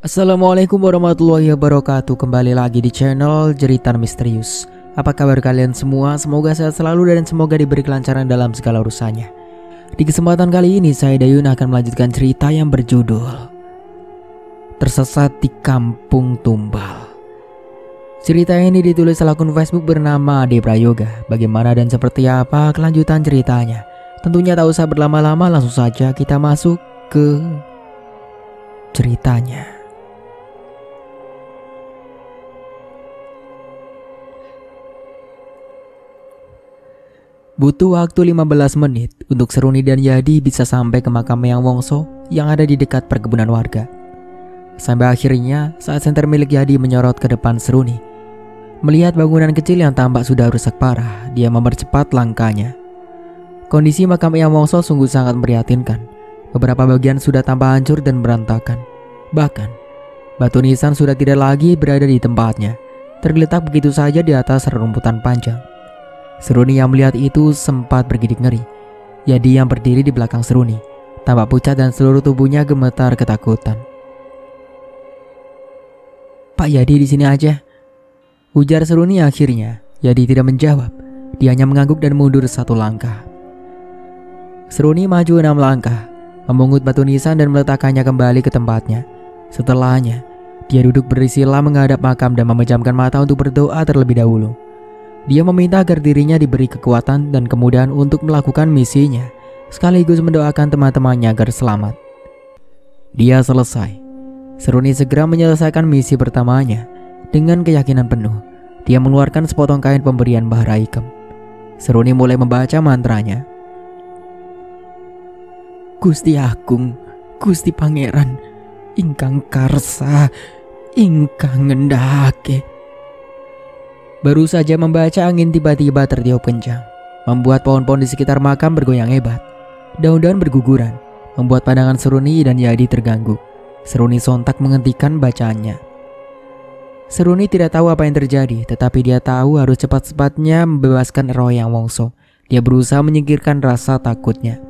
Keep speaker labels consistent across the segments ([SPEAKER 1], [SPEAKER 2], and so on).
[SPEAKER 1] Assalamualaikum warahmatullahi wabarakatuh. Kembali lagi di channel Jeritan Misterius. Apa kabar kalian semua? Semoga sehat selalu dan semoga diberi kelancaran dalam segala urusannya. Di kesempatan kali ini saya Dayun akan melanjutkan cerita yang berjudul Tersesat di Kampung Tumbal. Cerita ini ditulis oleh akun Facebook bernama Ade Prayoga. Bagaimana dan seperti apa kelanjutan ceritanya? Tentunya tak usah berlama-lama, langsung saja kita masuk ke ceritanya. Butuh waktu 15 menit untuk Seruni dan Yadi bisa sampai ke makam Eyang Wongso yang ada di dekat perkebunan warga. Sampai akhirnya saat senter milik Yadi menyorot ke depan Seruni. Melihat bangunan kecil yang tampak sudah rusak parah, dia mempercepat langkahnya. Kondisi makam Eyang Wongso sungguh sangat memprihatinkan. Beberapa bagian sudah tampak hancur dan berantakan. Bahkan, batu nisan sudah tidak lagi berada di tempatnya, tergeletak begitu saja di atas rerumputan panjang. Seruni yang melihat itu sempat bergidik ngeri. Yadi yang berdiri di belakang Seruni tampak pucat dan seluruh tubuhnya gemetar ketakutan. "Pak Yadi di sini aja," ujar Seruni akhirnya. Yadi tidak menjawab, dia hanya mengangguk dan mundur satu langkah. Seruni maju 6 langkah, memungut batu nisan dan meletakkannya kembali ke tempatnya. Setelahnya, dia duduk bersila menghadap makam dan memejamkan mata untuk berdoa terlebih dahulu. Dia meminta agar dirinya diberi kekuatan dan kemudahan untuk melakukan misinya, sekaligus mendoakan teman-temannya agar selamat. Dia selesai. Seruni segera menyelesaikan misi pertamanya. Dengan keyakinan penuh, dia mengeluarkan sepotong kain pemberian Mbah Raikem. Seruni mulai membaca mantranya. "Gusti Agung, Gusti Pangeran, ingkang karsa, ingkang ngendhake." Baru saja membaca, angin tiba-tiba tertiup kencang, membuat pohon-pohon di sekitar makam bergoyang hebat. Daun-daun berguguran, membuat pandangan Seruni dan Yadi terganggu. Seruni sontak menghentikan bacaannya. Seruni tidak tahu apa yang terjadi, tetapi dia tahu harus cepat-cepatnya membebaskan roh Eyang Wongso. Dia berusaha menyingkirkan rasa takutnya.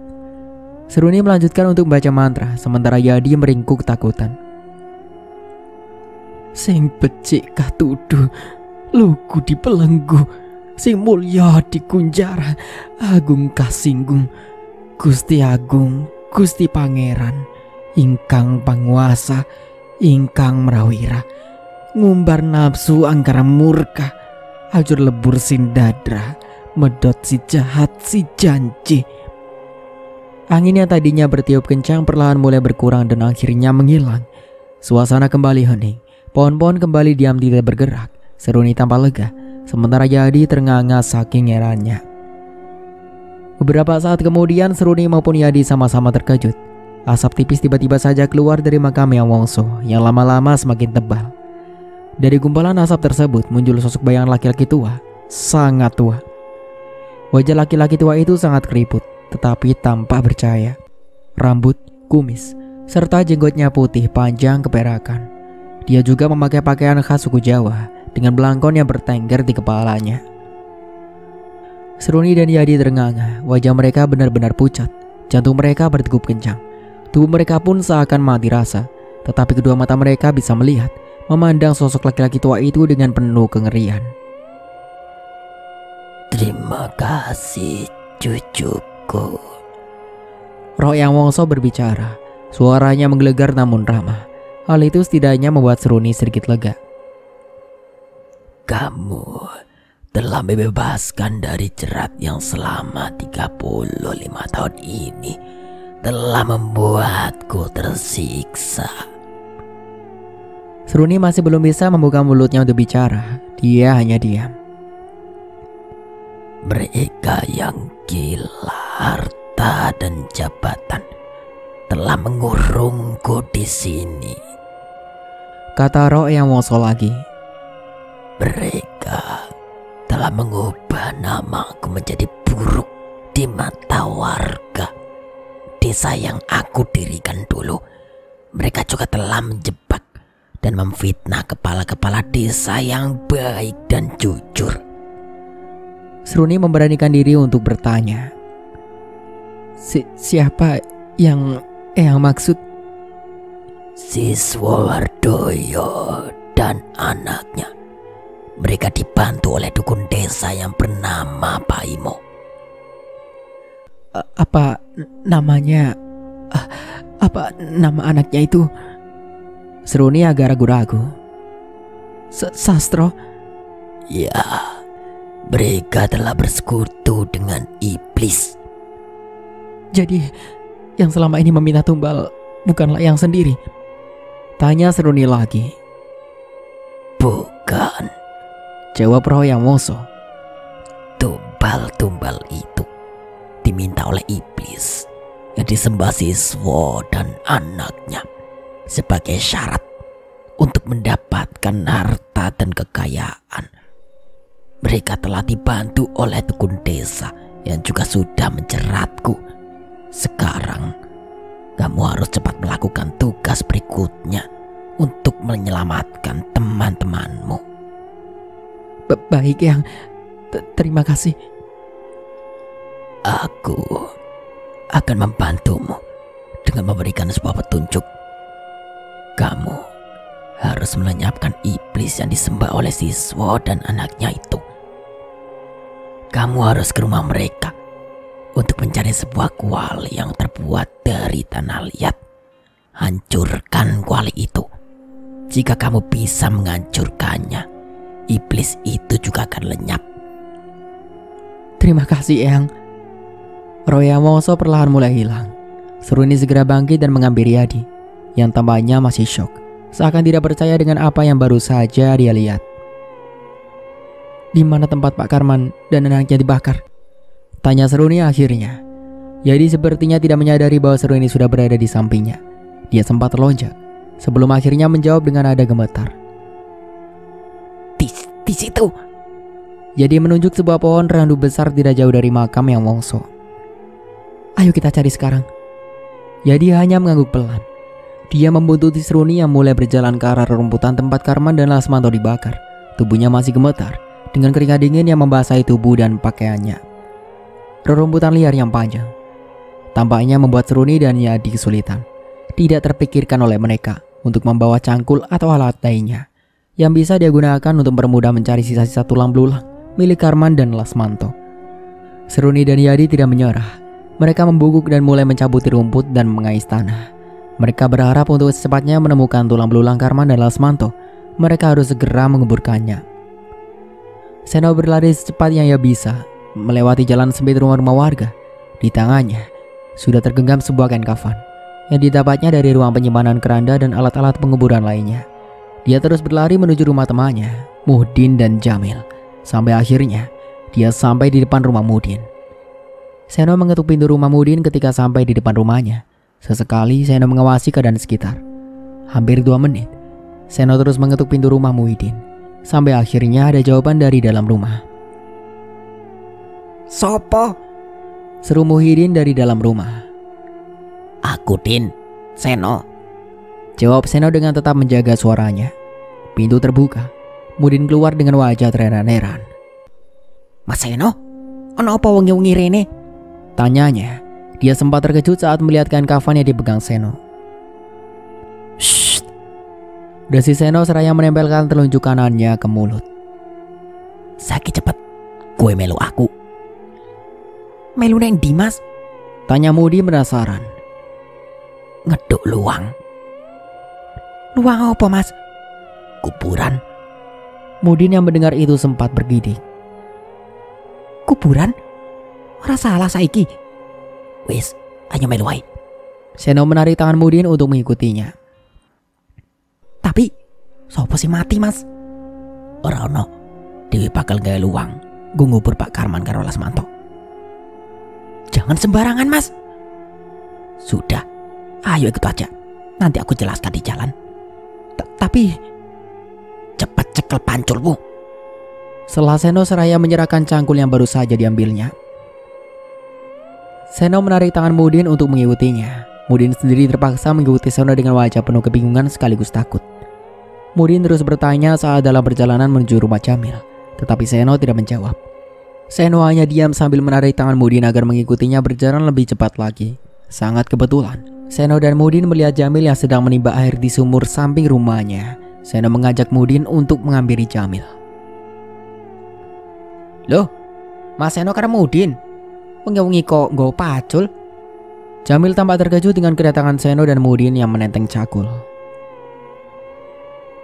[SPEAKER 1] Seruni melanjutkan untuk membaca mantra, sementara Yadi meringkuk ketakutan. "Sing becik katuduh, lugu dipelenggu, sing mulya dikunjara, agung kasinggung, Gusti Agung, Gusti Pangeran, ingkang panguasa, ingkang merawira, ngumbar nafsu angkara murka, ajur lebur sindadra, medot si jahat si janji." Angin yang tadinya bertiup kencang perlahan mulai berkurang dan akhirnya menghilang. Suasana kembali hening, pohon-pohon kembali diam tidak bergerak. Seruni tampak lega, sementara Yadi ternganga saking herannya. Beberapa saat kemudian Seruni maupun Yadi sama-sama terkejut. Asap tipis tiba-tiba saja keluar dari makam Eyang Wongso yang lama-lama semakin tebal. Dari gumpalan asap tersebut muncul sosok bayangan laki-laki tua, sangat tua. Wajah laki-laki tua itu sangat keriput, tetapi tampak bercahaya. Rambut, kumis, serta jenggotnya putih panjang keperakan. Dia juga memakai pakaian khas suku Jawa dengan belangkon yang bertengger di kepalanya. Seruni dan Yadi ternganga, wajah mereka benar-benar pucat, jantung mereka berdegup kencang. Tubuh mereka pun seakan mati rasa, tetapi kedua mata mereka bisa melihat, memandang sosok laki-laki tua itu dengan penuh kengerian.
[SPEAKER 2] "Terima kasih, cucuku."
[SPEAKER 1] Roh Eyang Wongso berbicara, suaranya menggelegar namun ramah. Hal itu setidaknya membuat Seruni sedikit lega.
[SPEAKER 2] "Kamu telah membebaskan dari jerat yang selama 35 tahun ini telah membuatku tersiksa."
[SPEAKER 1] Seruni masih belum bisa membuka mulutnya untuk bicara. Dia hanya diam.
[SPEAKER 2] "Mereka yang gila harta dan jabatan telah mengurungku di sini,"
[SPEAKER 1] kata roh Eyang Wongso lagi.
[SPEAKER 2] "Mereka telah mengubah namaku menjadi buruk di mata warga desa yang aku dirikan dulu. Mereka juga telah menjebak dan memfitnah kepala-kepala desa yang baik dan jujur."
[SPEAKER 1] Seruni memberanikan diri untuk bertanya. Siapa yang maksud?"
[SPEAKER 2] Siswa Wardoyo dan anaknya. Mereka dibantu oleh dukun desa yang bernama Paimo.
[SPEAKER 1] Apa namanya? Apa nama anaknya itu? Seruni agak ragu-ragu. Sastro?
[SPEAKER 2] Ya, mereka telah bersekutu dengan iblis.
[SPEAKER 1] Jadi, yang selama ini meminta tumbal bukanlah yang sendiri? Tanya Seruni lagi.
[SPEAKER 2] Bukan,
[SPEAKER 1] jawab Royang Woso.
[SPEAKER 2] Tumbal-tumbal itu diminta oleh iblis yang disembah siswa dan anaknya sebagai syarat untuk mendapatkan harta dan kekayaan. Mereka telah dibantu oleh dukun desa yang juga sudah menjeratku. Sekarang kamu harus cepat melakukan tugas berikutnya untuk menyelamatkan teman-temanmu.
[SPEAKER 1] Baik, Yang. Terima kasih.
[SPEAKER 2] Aku akan membantumu dengan memberikan sebuah petunjuk. Kamu harus melenyapkan iblis yang disembah oleh siswa dan anaknya itu. Kamu harus ke rumah mereka untuk mencari sebuah kuali yang terbuat dari tanah liat. Hancurkan kuali itu. Jika kamu bisa menghancurkannya, iblis itu juga akan lenyap.
[SPEAKER 1] Terima kasih, Eyang. Royang Woso perlahan mulai hilang. Seruni segera bangkit dan menghampiri Yadi, yang tampaknya masih syok, seakan tidak percaya dengan apa yang baru saja dia lihat. Di mana tempat Pak Karman dan anaknya dibakar? Tanya Seruni akhirnya. Yadi sepertinya tidak menyadari bahwa Seruni sudah berada di sampingnya. Dia sempat terlonjak, sebelum akhirnya menjawab dengan nada gemetar.
[SPEAKER 2] Di situ.
[SPEAKER 1] Yadi menunjuk sebuah pohon randu besar tidak jauh dari makam Yang Wongso. Ayo kita cari sekarang. Yadi hanya mengangguk pelan. Dia membuntuti Seruni yang mulai berjalan ke arah rerumputan tempat Karman dan Lasmanto dibakar. Tubuhnya masih gemetar, dengan keringat dingin yang membasahi tubuh dan pakaiannya. Rerumputan liar yang panjang tampaknya membuat Seruni dan Yadi kesulitan. Tidak terpikirkan oleh mereka untuk membawa cangkul atau alat lainnya yang bisa dia gunakan untuk bermudah mencari sisa-sisa tulang belulang milik Karman dan Lasmanto. Seruni dan Yadi tidak menyerah. Mereka membungkuk dan mulai mencabuti rumput dan mengais tanah. Mereka berharap untuk secepatnya menemukan tulang belulang Karman dan Lasmanto. Mereka harus segera menguburkannya. Seno berlari secepat yang ia bisa, melewati jalan sempit rumah-rumah warga. Di tangannya sudah tergenggam sebuah kain kafan yang didapatnya dari ruang penyimpanan keranda dan alat-alat penguburan lainnya. Dia terus berlari menuju rumah temannya, Muhdin dan Jamil. Sampai akhirnya dia sampai di depan rumah Muhdin. Seno mengetuk pintu rumah Muhdin ketika sampai di depan rumahnya. Sesekali Seno mengawasi keadaan sekitar. Hampir 2 menit, Seno terus mengetuk pintu rumah Muhyiddin. Sampai akhirnya ada jawaban dari dalam rumah.
[SPEAKER 2] Sopo?
[SPEAKER 1] Seru Muhyiddin dari dalam rumah.
[SPEAKER 2] Aku Din, Seno.
[SPEAKER 1] Jawab Seno dengan tetap menjaga suaranya. Pintu terbuka. Muhyiddin keluar dengan wajah terheran-heran.
[SPEAKER 2] Mas Seno, ono apa wengi-wengi rene?
[SPEAKER 1] Tanyanya. Dia sempat terkejut saat melihat kain kafan yang dipegang Seno.
[SPEAKER 2] Shh.
[SPEAKER 1] Desi Seno seraya menempelkan telunjuk kanannya ke mulut.
[SPEAKER 2] Saiki cepet, gue melu aku. Melu neng di mas?
[SPEAKER 1] Tanya Muhyiddin penasaran.
[SPEAKER 2] Ngeduk luang.
[SPEAKER 1] Luang apa mas?
[SPEAKER 2] Kuburan.
[SPEAKER 1] Muhyiddin yang mendengar itu sempat bergidik.
[SPEAKER 2] Kuburan? Ora salah saiki. Wis, ayo melu wae.
[SPEAKER 1] Seno menarik tangan Muhyiddin untuk mengikutinya.
[SPEAKER 2] Tapi, sopo sih mati mas? Ora ono, Dewi bakal gawe luang. Gue ngubur Pak Karman karo Lasmanto. Jangan sembarangan mas. Sudah, ayo ikut aja. Nanti aku jelaskan di jalan. Tapi, cepat cekel panculmu.
[SPEAKER 1] Setelah Seno seraya menyerahkan cangkul yang baru saja diambilnya, Seno menarik tangan Muhyiddin untuk mengikutinya. Muhyiddin sendiri terpaksa mengikuti Seno dengan wajah penuh kebingungan sekaligus takut. Muhyiddin terus bertanya saat dalam perjalanan menuju rumah Jamil, tetapi Seno tidak menjawab. Seno hanya diam sambil menarik tangan Muhyiddin agar mengikutinya berjalan lebih cepat lagi. Sangat kebetulan, Seno dan Mudin melihat Jamil yang sedang menimba air di sumur samping rumahnya. Seno mengajak Mudin untuk menghampiri Jamil. "Loh, Mas Seno karo Mudin? Wengi-wengi kok nggo pacul?" Jamil tampak terkejut dengan kedatangan Seno dan Mudin yang menenteng cakul.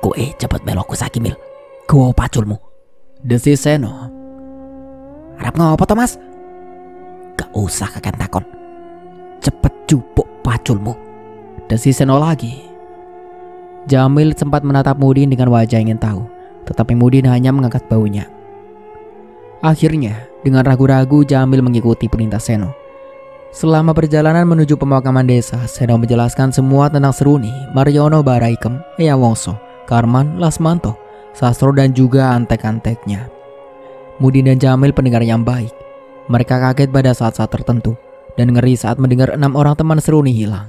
[SPEAKER 2] "Kowe cepet meloku saiki Mil. Gowo paculmu,"
[SPEAKER 1] desis Seno.
[SPEAKER 2] "Arep ngopo to Mas?" "Gak usah kakek takon. Cepet jupuk paculmu,"
[SPEAKER 1] desis Seno lagi. Jamil sempat menatap Mudin dengan wajah ingin tahu, tetapi Mudin hanya mengangkat baunya. Akhirnya, dengan ragu-ragu Jamil mengikuti perintah Seno. Selama perjalanan menuju pemakaman desa, Seno menjelaskan semua tentang Seruni, Mariono Baraikem, Eyang Wongso, Karman, Lasmanto, Sastro dan juga antek-anteknya. Mudin dan Jamil pendengar yang baik. Mereka kaget pada saat-saat tertentu dan ngeri saat mendengar 6 orang teman Seruni hilang.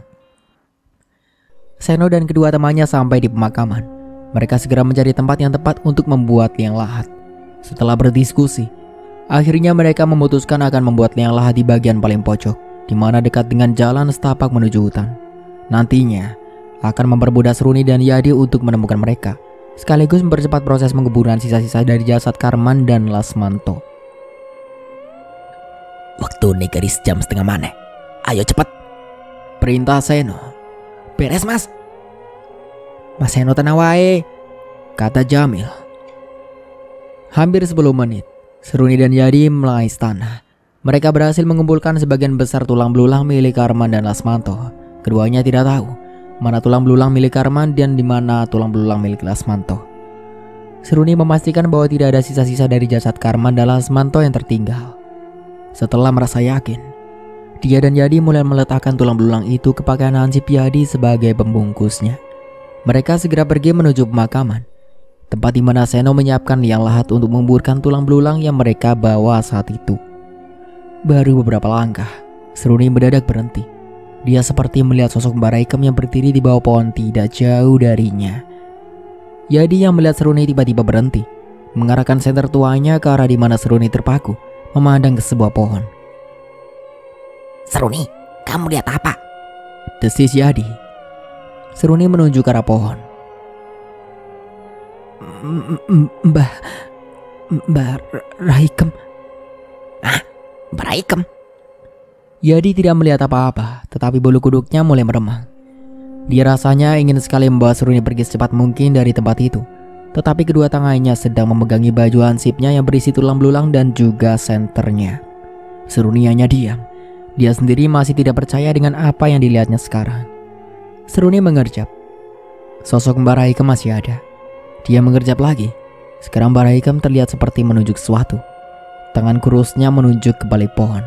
[SPEAKER 1] Seno dan kedua temannya sampai di pemakaman. Mereka segera mencari tempat yang tepat untuk membuat liang lahat. Setelah berdiskusi, akhirnya mereka memutuskan akan membuat liang lahat di bagian paling pojok, di mana dekat dengan jalan setapak menuju hutan. Nantinya akan mempermudah Seruni dan Yadi untuk menemukan mereka, sekaligus mempercepat proses penguburan sisa-sisa dari jasad Karman dan Lasmanto.
[SPEAKER 2] "Waktu nih garis jam 1:30 maneh. Ayo cepet,"
[SPEAKER 1] perintah Seno.
[SPEAKER 2] "Beres Mas."
[SPEAKER 1] "Mas Seno tenang wae," kata Jamil. Hampir 10 menit, Seruni dan Yadi mulai istana. Mereka berhasil mengumpulkan sebagian besar tulang belulang milik Karman dan Lasmanto. Keduanya tidak tahu mana tulang belulang milik Karman dan di mana tulang belulang milik Lasmanto. Seruni memastikan bahwa tidak ada sisa-sisa dari jasad Karman dan Lasmanto yang tertinggal. Setelah merasa yakin, dia dan Yadi mulai meletakkan tulang belulang itu ke pakaian hansip Yadi sebagai pembungkusnya. Mereka segera pergi menuju pemakaman, tempat di mana Seno menyiapkan liang lahat untuk menguburkan tulang belulang yang mereka bawa saat itu. Baru beberapa langkah, Seruni mendadak berhenti. Dia seperti melihat sosok Mbak Raikem yang berdiri di bawah pohon tidak jauh darinya. Yadi yang melihat Seruni tiba-tiba berhenti, mengarahkan senter tuanya ke arah di mana Seruni terpaku, memandang ke sebuah pohon.
[SPEAKER 2] "Seruni, kamu lihat apa?"
[SPEAKER 1] desis Yadi. Seruni menunjuk ke arah pohon. Mbak Raikem."
[SPEAKER 2] "Hah? Mbak Raikem?"
[SPEAKER 1] Yadi tidak melihat apa-apa, tetapi bulu kuduknya mulai meremang. Dia rasanya ingin sekali membawa Seruni pergi secepat mungkin dari tempat itu, tetapi kedua tangannya sedang memegangi baju hansipnya yang berisi tulang belulang dan juga senternya. Seruni hanya diam. Dia sendiri masih tidak percaya dengan apa yang dilihatnya sekarang. Seruni mengerjap. Sosok Mbak Raikem masih ada. Dia mengerjap lagi. Sekarang Mbak Raikem terlihat seperti menunjuk sesuatu. Tangan kurusnya menunjuk ke balik pohon.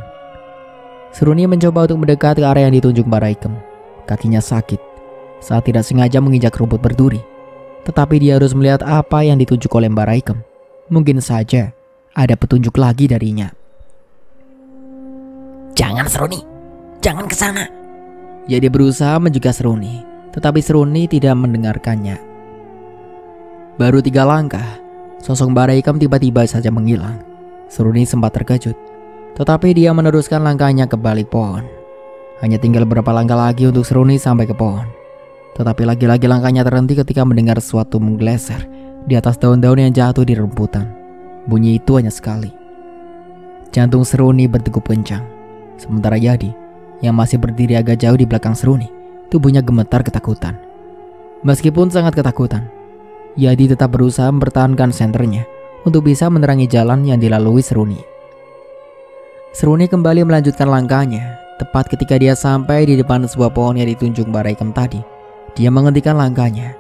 [SPEAKER 1] Seruni mencoba untuk mendekat ke area yang ditunjuk Mbak Raikem. Kakinya sakit saat tidak sengaja menginjak rumput berduri. Tetapi dia harus melihat apa yang ditunjuk oleh Mbak Raikem. Mungkin saja ada petunjuk lagi darinya.
[SPEAKER 2] "Jangan Seruni, jangan ke sana."
[SPEAKER 1] Jadi berusaha mencegah Seruni, tetapi Seruni tidak mendengarkannya. Baru 3 langkah, sosok Mbak Raikem tiba-tiba saja menghilang. Seruni sempat terkejut, tetapi dia meneruskan langkahnya ke balik pohon. Hanya tinggal beberapa langkah lagi untuk Seruni sampai ke pohon. Tetapi lagi-lagi langkahnya terhenti ketika mendengar sesuatu menggeser di atas daun-daun yang jatuh di rumputan. Bunyi itu hanya sekali. Jantung Seruni berdegup kencang. Sementara Yadi, yang masih berdiri agak jauh di belakang Seruni, tubuhnya gemetar ketakutan. Meskipun sangat ketakutan, Yadi tetap berusaha mempertahankan senternya untuk bisa menerangi jalan yang dilalui Seruni. Seruni kembali melanjutkan langkahnya. Tepat ketika dia sampai di depan sebuah pohon yang ditunjuk Mbak Raikem tadi, dia menghentikan langkahnya.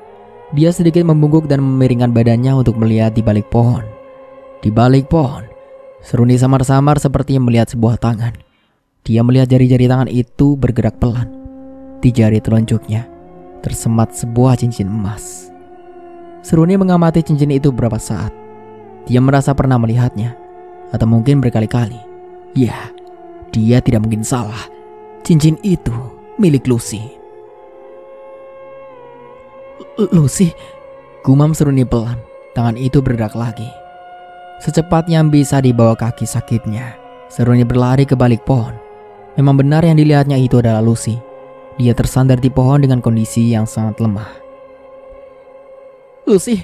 [SPEAKER 1] Dia sedikit membungkuk dan memiringkan badannya untuk melihat di balik pohon. Di balik pohon, Seruni samar-samar seperti melihat sebuah tangan. Dia melihat jari-jari tangan itu bergerak pelan. Di jari telunjuknya tersemat sebuah cincin emas. Seruni mengamati cincin itu beberapa saat. Dia merasa pernah melihatnya, atau mungkin berkali-kali. Ya, dia tidak mungkin salah. Cincin itu milik Lucy. "Lucy," gumam Seruni pelan. Tangan itu bergerak lagi. Secepat yang bisa dibawa kaki sakitnya, Seruni berlari ke balik pohon. Memang benar yang dilihatnya itu adalah Lucy. Dia tersandar di pohon dengan kondisi yang sangat lemah. "Lucy!"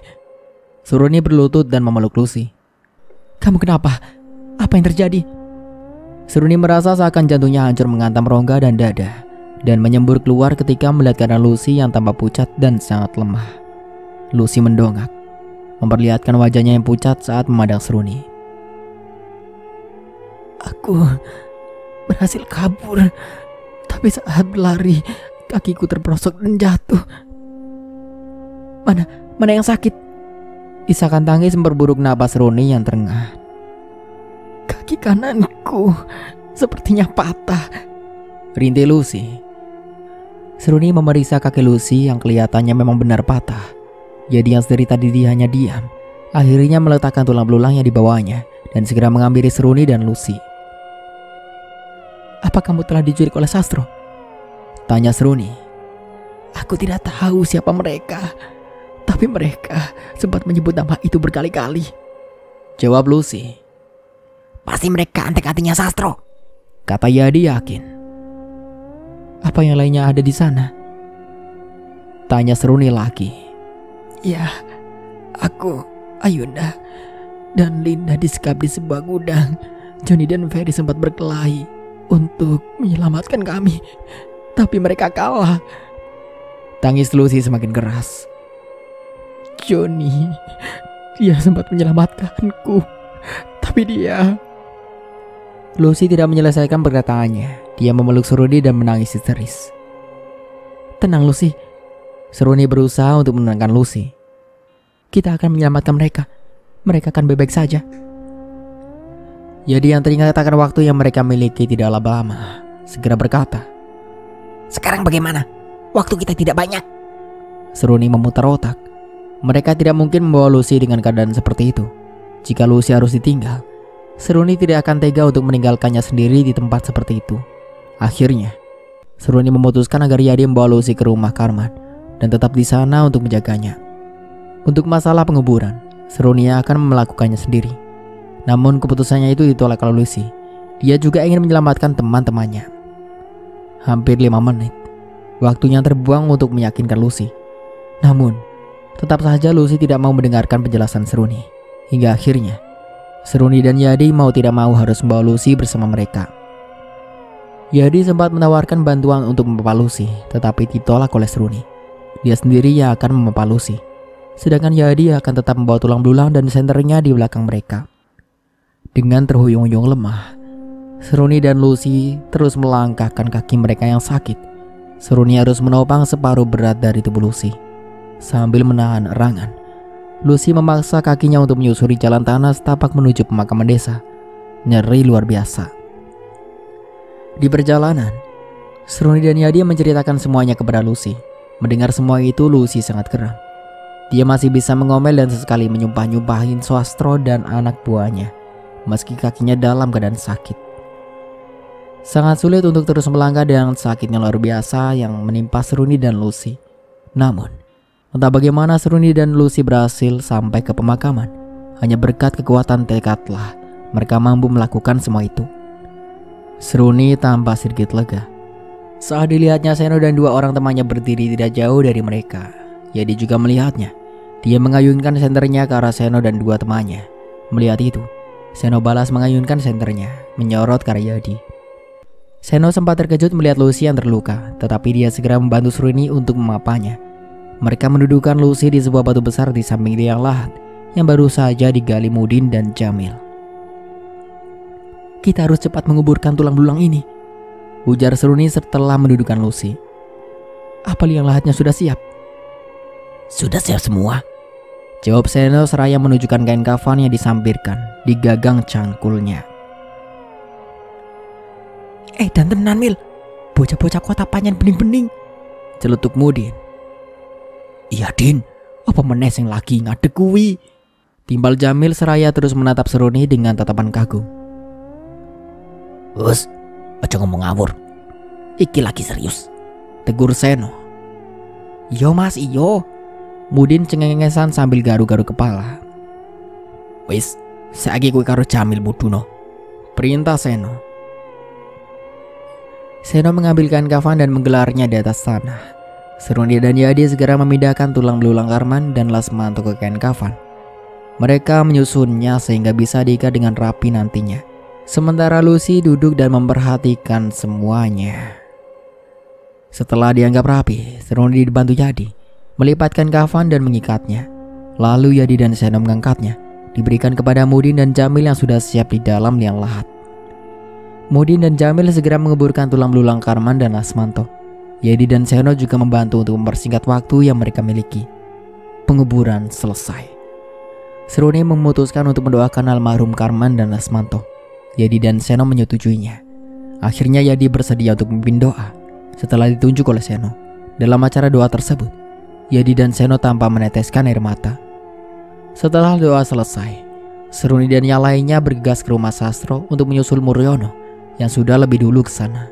[SPEAKER 1] Suroni berlutut dan memeluk Lucy. "Kamu kenapa? Apa yang terjadi?" Suroni merasa seakan jantungnya hancur menghantam rongga dan dada, dan menyembur keluar ketika melihat keadaan Lucy yang tampak pucat dan sangat lemah. Lucy mendongak, memperlihatkan wajahnya yang pucat saat memandang Suroni. "Aku berhasil kabur, tapi saat berlari kakiku terperosok dan jatuh. Mana yang sakit?" Isakan tangis memperburuk napas Suroni yang terengah. "Kaki kananku sepertinya patah," rintih Lucy. Suroni memeriksa kaki Lucy yang kelihatannya memang benar patah. Jadi yang dari tadi dia hanya diam. Akhirnya meletakkan tulang belulang yang dibawanya dan segera menghampiri Suroni dan Lucy. "Apa kamu telah diculik oleh Sastro?" tanya Suroni. "Aku tidak tahu siapa mereka, tapi mereka sempat menyebut nama itu berkali-kali," jawab Lucy.
[SPEAKER 2] Pasti mereka antek-anteknya Sastro,
[SPEAKER 1] kata Yadi yakin. "Apa yang lainnya ada di sana?" tanya Suroni lagi. "Ya, aku, Ayunda, dan Linda disekap di sebuah gudang. Johnny dan Ferry sempat berkelahi untuk menyelamatkan kami, tapi mereka kalah." Tangis Lucy semakin keras. "Johnny, dia sempat menyelamatkanku, tapi dia..." Lucy tidak menyelesaikan perkataannya. Dia memeluk Suroni dan menangis histeris. "Tenang Lucy." Suroni berusaha untuk menenangkan Lucy. "Kita akan menyelamatkan mereka. Mereka akan baik-baik saja." Jadi yang teringat akan waktu yang mereka miliki tidak lama-lama segera berkata,
[SPEAKER 2] "Sekarang bagaimana? Waktu kita tidak banyak."
[SPEAKER 1] Suroni memutar otak. Mereka tidak mungkin membawa Lucy dengan keadaan seperti itu. Jika Lucy harus ditinggal, Suroni tidak akan tega untuk meninggalkannya sendiri di tempat seperti itu. Akhirnya, Suroni memutuskan agar Yadi membawa Lucy ke rumah Karman dan tetap di sana untuk menjaganya. Untuk masalah penguburan, Suroni akan melakukannya sendiri. Namun keputusannya itu ditolak oleh Lucy. Dia juga ingin menyelamatkan teman-temannya. Hampir 5 menit, waktunya terbuang untuk meyakinkan Lucy. Namun, tetap saja Lucy tidak mau mendengarkan penjelasan Suroni. Hingga akhirnya, Suroni dan Yadi mau tidak mau harus membawa Lucy bersama mereka. Yadi sempat menawarkan bantuan untuk membawa Lucy, tetapi ditolak oleh Suroni. Dia sendiri yang akan membawa Lucy, sedangkan Yadi akan tetap membawa tulang belulang dan senternya di belakang mereka. Dengan terhuyung-huyung lemah, Suroni dan Lucy terus melangkahkan kaki mereka yang sakit. Suroni harus menopang separuh berat dari tubuh Lucy. Sambil menahan erangan, Lucy memaksa kakinya untuk menyusuri jalan tanah setapak menuju pemakaman desa. Nyeri luar biasa. Di perjalanan, Suroni dan Yadi menceritakan semuanya kepada Lucy. Mendengar semua itu, Lucy sangat geram. Dia masih bisa mengomel dan sesekali menyumpah-nyumpahin Sastro dan anak buahnya, meski kakinya dalam keadaan sakit. Sangat sulit untuk terus melangkah dengan sakitnya luar biasa yang menimpa Suroni dan Lucy. Namun, entah bagaimana Suroni dan Lucy berhasil sampai ke pemakaman. Hanya berkat kekuatan tekadlah mereka mampu melakukan semua itu. Suroni tampak sedikit lega saat dilihatnya Seno dan 2 orang temannya berdiri tidak jauh dari mereka. Yadi juga melihatnya. Dia mengayunkan senternya ke arah Seno dan 2 temannya. Melihat itu, Seno balas mengayunkan senternya, menyorot ke arah Yadi. Seno sempat terkejut melihat Lucy yang terluka, tetapi dia segera membantu Suroni untuk memapanya. Mereka mendudukan Lucy di sebuah batu besar di samping liang lahat yang baru saja digali Mudin dan Jamil. "Kita harus cepat menguburkan tulang belulang ini," ujar Suroni setelah mendudukan Lucy. "Apa liang lahatnya sudah siap?"
[SPEAKER 2] "Sudah siap semua,"
[SPEAKER 1] jawab Seno seraya menunjukkan kain kafan yang disampirkan di gagang cangkulnya.
[SPEAKER 2] Dan tenan Mil, bocah-bocah kota panjen bening-bening,"
[SPEAKER 1] celutuk Mudin.
[SPEAKER 2] "Iya Din,
[SPEAKER 1] apa meneh sing lagi ngadeg kuwi?" timbal Jamil seraya terus menatap Suroni dengan tatapan kagum.
[SPEAKER 2] "Us, aja ngomong ngawur. Iki lagi serius,"
[SPEAKER 1] tegur Seno. "Iyo mas, iyo." Mudin cengengesan sambil garu-garu kepala.
[SPEAKER 2] "Wis, saiki kowe karo Jamil mudhuno,"
[SPEAKER 1] perintah Seno. Seno mengambilkan kafan dan menggelarnya di atas tanah. Seruni dan Yadi segera memindahkan tulang belulang Karman dan Lasmanto ke kain kafan. Mereka menyusunnya sehingga bisa diikat dengan rapi nantinya. Sementara Lucy duduk dan memperhatikan semuanya. Setelah dianggap rapi, Seruni dibantu Yadi melipatkan kafan dan mengikatnya. Lalu Yadi dan Seno mengangkatnya, diberikan kepada Mudin dan Jamil yang sudah siap di dalam liang lahat. Mudin dan Jamil segera mengeburkan tulang belulang Karman dan Lasmanto. Yadi dan Seno juga membantu untuk mempersingkat waktu yang mereka miliki. Penguburan selesai. Seruni memutuskan untuk mendoakan almarhum Karman dan Lasmanto. Yadi dan Seno menyetujuinya. Akhirnya Yadi bersedia untuk memimpin doa. Setelah ditunjuk oleh Seno, dalam acara doa tersebut, Yadi dan Seno tanpa meneteskan air mata. Setelah doa selesai, Seruni dan yang lainnya bergegas ke rumah Sastro untuk menyusul Muryono yang sudah lebih dulu ke sana.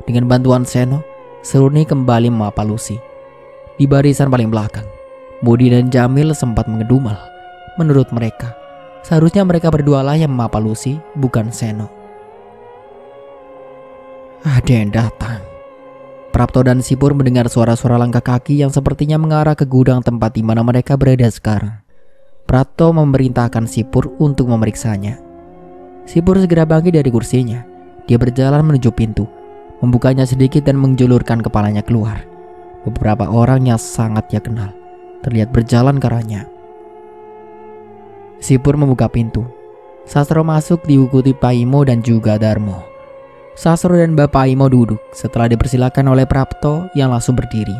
[SPEAKER 1] Dengan bantuan Seno, Seruni kembali memapa Lucy. Di barisan paling belakang, Mudi dan Jamil sempat mengedumel. Menurut mereka, seharusnya mereka berdualah yang memapa Lucy, bukan Seno. Ada yang datang. Prapto dan Sipur mendengar suara-suara langkah kaki yang sepertinya mengarah ke gudang tempat di mana mereka berada sekarang. Prapto memerintahkan Sipur untuk memeriksanya. Sipur segera bangkit dari kursinya. Dia berjalan menuju pintu, membukanya sedikit dan menjulurkan kepalanya keluar. Beberapa orang yang sangat ia kenal terlihat berjalan ke arahnya. Sipur membuka pintu. Sastro masuk diikuti Pak Imo dan juga Darmo. Sastro dan Bapak Imo duduk setelah dipersilakan oleh Prapto yang langsung berdiri.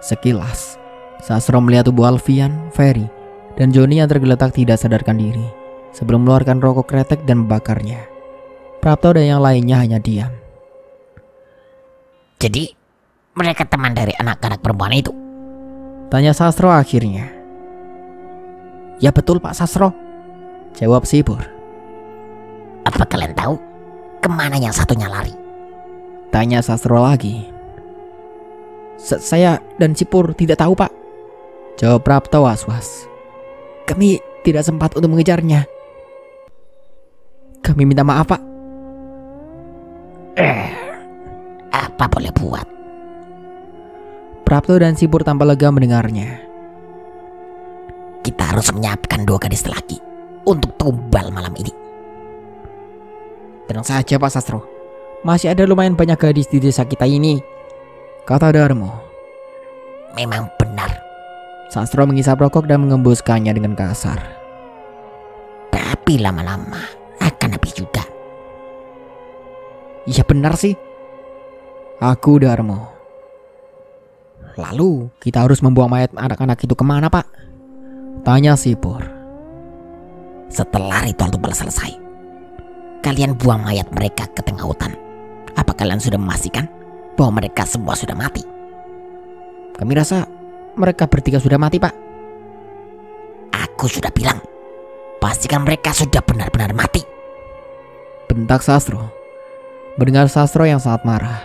[SPEAKER 1] Sekilas, Sastro melihat tubuh Alfian, Ferry, dan Joni yang tergeletak tidak sadarkan diri sebelum mengeluarkan rokok kretek dan membakarnya. Prapto dan yang lainnya hanya diam.
[SPEAKER 2] Jadi, mereka teman dari anak-anak perempuan itu?
[SPEAKER 1] Tanya Sastro akhirnya. Ya betul Pak Sastro, jawab Sipur.
[SPEAKER 2] Apa kalian tahu kemana yang satunya lari?
[SPEAKER 1] Tanya Sastro lagi. Saya dan Sipur tidak tahu Pak, jawab Prapto was-was. Kami tidak sempat untuk mengejarnya. Kami minta maaf Pak.
[SPEAKER 2] Apa boleh buat?
[SPEAKER 1] Prapto dan Sipur tanpa lega mendengarnya.
[SPEAKER 2] Kita harus menyiapkan 2 gadis lagi untuk tumbal malam ini.
[SPEAKER 1] Tenang saja Pak Sastro, masih ada lumayan banyak gadis di desa kita ini, kata Darmo.
[SPEAKER 2] Memang benar.
[SPEAKER 1] Sastro menghisap rokok dan mengembuskannya dengan kasar.
[SPEAKER 2] Tapi lama-lama akan habis juga.
[SPEAKER 1] Iya benar sih, aku Darmo. Lalu kita harus membuang mayat anak-anak itu kemana Pak? Tanya Sipur.
[SPEAKER 2] Setelah ritual tumbal selesai, kalian buang mayat mereka ke tengah hutan. Apa kalian sudah memastikan bahwa mereka semua sudah mati?
[SPEAKER 1] Kami rasa mereka bertiga sudah mati Pak.
[SPEAKER 2] Aku sudah bilang, pastikan mereka sudah benar-benar mati,
[SPEAKER 1] bentak Sastro. Mendengar Sastro yang sangat marah,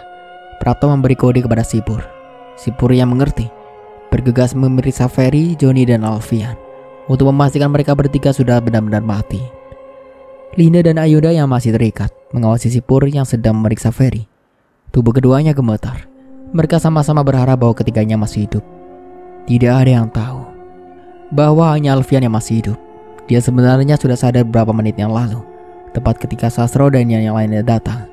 [SPEAKER 1] Prapto memberi kode kepada Sipur. Sipur yang mengerti bergegas memeriksa Ferry, Joni, dan Alfian untuk memastikan mereka bertiga sudah benar-benar mati. Linda dan Ayuda yang masih terikat mengawasi Sipur yang sedang memeriksa Ferry. Tubuh keduanya gemetar. Mereka sama-sama berharap bahwa ketiganya masih hidup. Tidak ada yang tahu bahwa hanya Alfian yang masih hidup. Dia sebenarnya sudah sadar beberapa menit yang lalu, tepat ketika Sastro dan yang lainnya datang.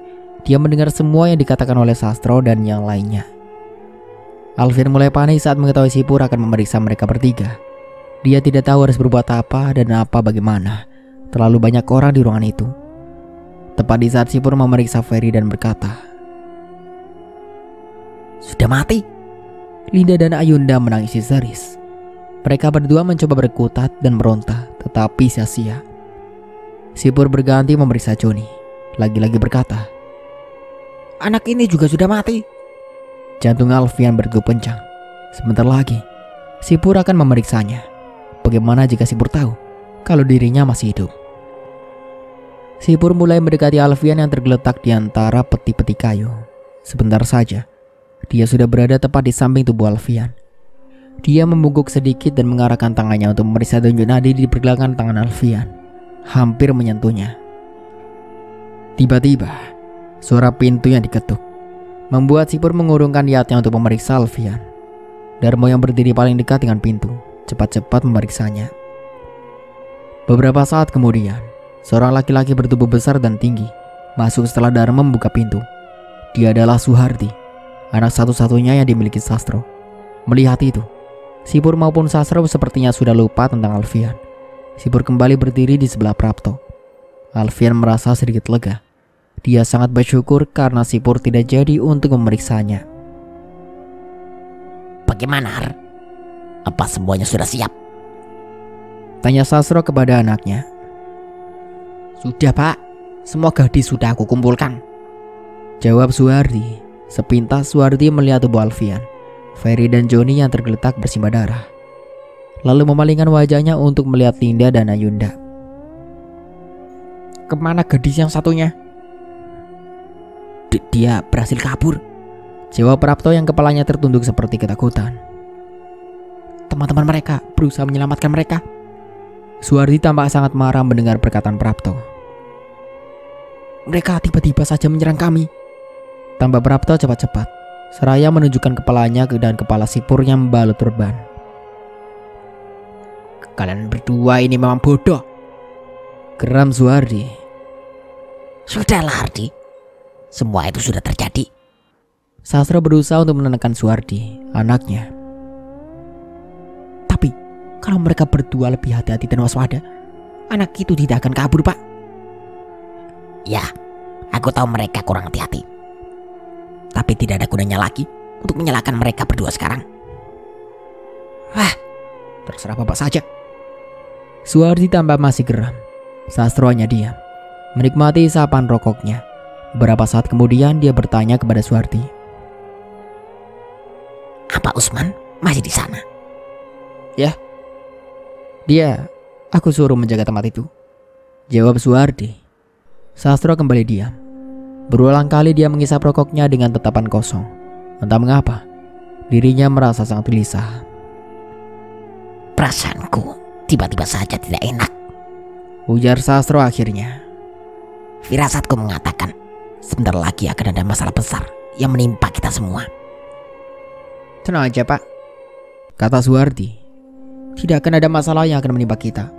[SPEAKER 1] Dia mendengar semua yang dikatakan oleh Sastro dan yang lainnya. Alfian mulai panik saat mengetahui Sipur akan memeriksa mereka bertiga. Dia tidak tahu harus berbuat apa dan apa bagaimana. Terlalu banyak orang di ruangan itu. Tepat di saat Sipur memeriksa Ferry dan berkata,
[SPEAKER 2] sudah mati.
[SPEAKER 1] Linda dan Ayunda menangis histeris. Mereka berdua mencoba berkutat dan meronta, tetapi sia-sia. Sipur berganti memeriksa Joni. Lagi-lagi berkata, anak ini juga sudah mati. Jantung Alfian berdegup kencang. Sebentar lagi, Sipur akan memeriksanya. Bagaimana jika Sipur tahu kalau dirinya masih hidup? Sipur mulai mendekati Alfian yang tergeletak di antara peti-peti kayu. Sebentar saja, dia sudah berada tepat di samping tubuh Alfian. Dia membungkuk sedikit dan mengarahkan tangannya untuk memeriksa denyut nadi di pergelangan tangan Alfian. Hampir menyentuhnya. Tiba-tiba, suara pintu yang diketuk membuat Sipur mengurungkan niatnya untuk memeriksa Alfian. Darmo yang berdiri paling dekat dengan pintu cepat-cepat memeriksanya. Beberapa saat kemudian, seorang laki-laki bertubuh besar dan tinggi masuk setelah Darmo membuka pintu. Dia adalah Suhardi, anak satu-satunya yang dimiliki Sastro. Melihat itu, Sipur maupun Sastro sepertinya sudah lupa tentang Alfian. Sipur kembali berdiri di sebelah Prapto. Alfian merasa sedikit lega. Dia sangat bersyukur karena Sipur tidak jadi untuk memeriksanya.
[SPEAKER 2] Bagaimana, Har? Apa semuanya sudah siap?
[SPEAKER 1] Tanya Sastro kepada anaknya.
[SPEAKER 3] Sudah, Pak. Semua gadis sudah aku kumpulkan.
[SPEAKER 1] Jawab Suhardi. Sepintas Suhardi melihat tubuh Alfian, Ferry dan Joni yang tergeletak bersimbah darah. Lalu memalingkan wajahnya untuk melihat Linda dan Ayunda.
[SPEAKER 3] Kemana gadis yang satunya? Dia berhasil kabur.
[SPEAKER 1] Jawab Prapto yang kepalanya tertunduk seperti ketakutan.
[SPEAKER 3] Teman-teman mereka berusaha menyelamatkan mereka.
[SPEAKER 1] Suhardi tampak sangat marah mendengar perkataan Prapto.
[SPEAKER 3] Mereka tiba-tiba saja menyerang kami.
[SPEAKER 1] Tambah Prapto cepat-cepat, seraya menunjukkan kepalanya ke dan kepala Sipur yang membalut turban.
[SPEAKER 3] Kalian berdua ini memang bodoh,
[SPEAKER 1] geram Suhardi.
[SPEAKER 2] Sudahlah, Hardi. Semua itu sudah terjadi.
[SPEAKER 1] Sastro berusaha untuk menenangkan Suhardi, anaknya.
[SPEAKER 3] Tapi kalau mereka berdua lebih hati-hati dan waspada, anak itu tidak akan kabur, Pak.
[SPEAKER 2] Ya, aku tahu mereka kurang hati-hati. Tapi tidak ada gunanya lagi untuk menyalahkan mereka berdua sekarang.
[SPEAKER 3] Wah, terserah Bapak saja.
[SPEAKER 1] Suhardi tambah masih geram. Sastro hanya diam, menikmati isapan rokoknya. Beberapa saat kemudian dia bertanya kepada Suhardi.
[SPEAKER 2] Apa Usman masih di sana?
[SPEAKER 1] Ya. Dia, aku suruh menjaga tempat itu, jawab Suhardi. Sastro kembali diam. Berulang kali dia mengisap rokoknya dengan tatapan kosong. Entah mengapa, dirinya merasa sangat gelisah.
[SPEAKER 2] Perasaanku tiba-tiba saja tidak enak,
[SPEAKER 1] ujar Sastro akhirnya.
[SPEAKER 2] Firasatku mengatakan sebentar lagi akan ada masalah besar yang menimpa kita semua.
[SPEAKER 3] Tenang aja, Pak,
[SPEAKER 1] kata Suhardi. Tidak akan ada masalah yang akan menimpa kita.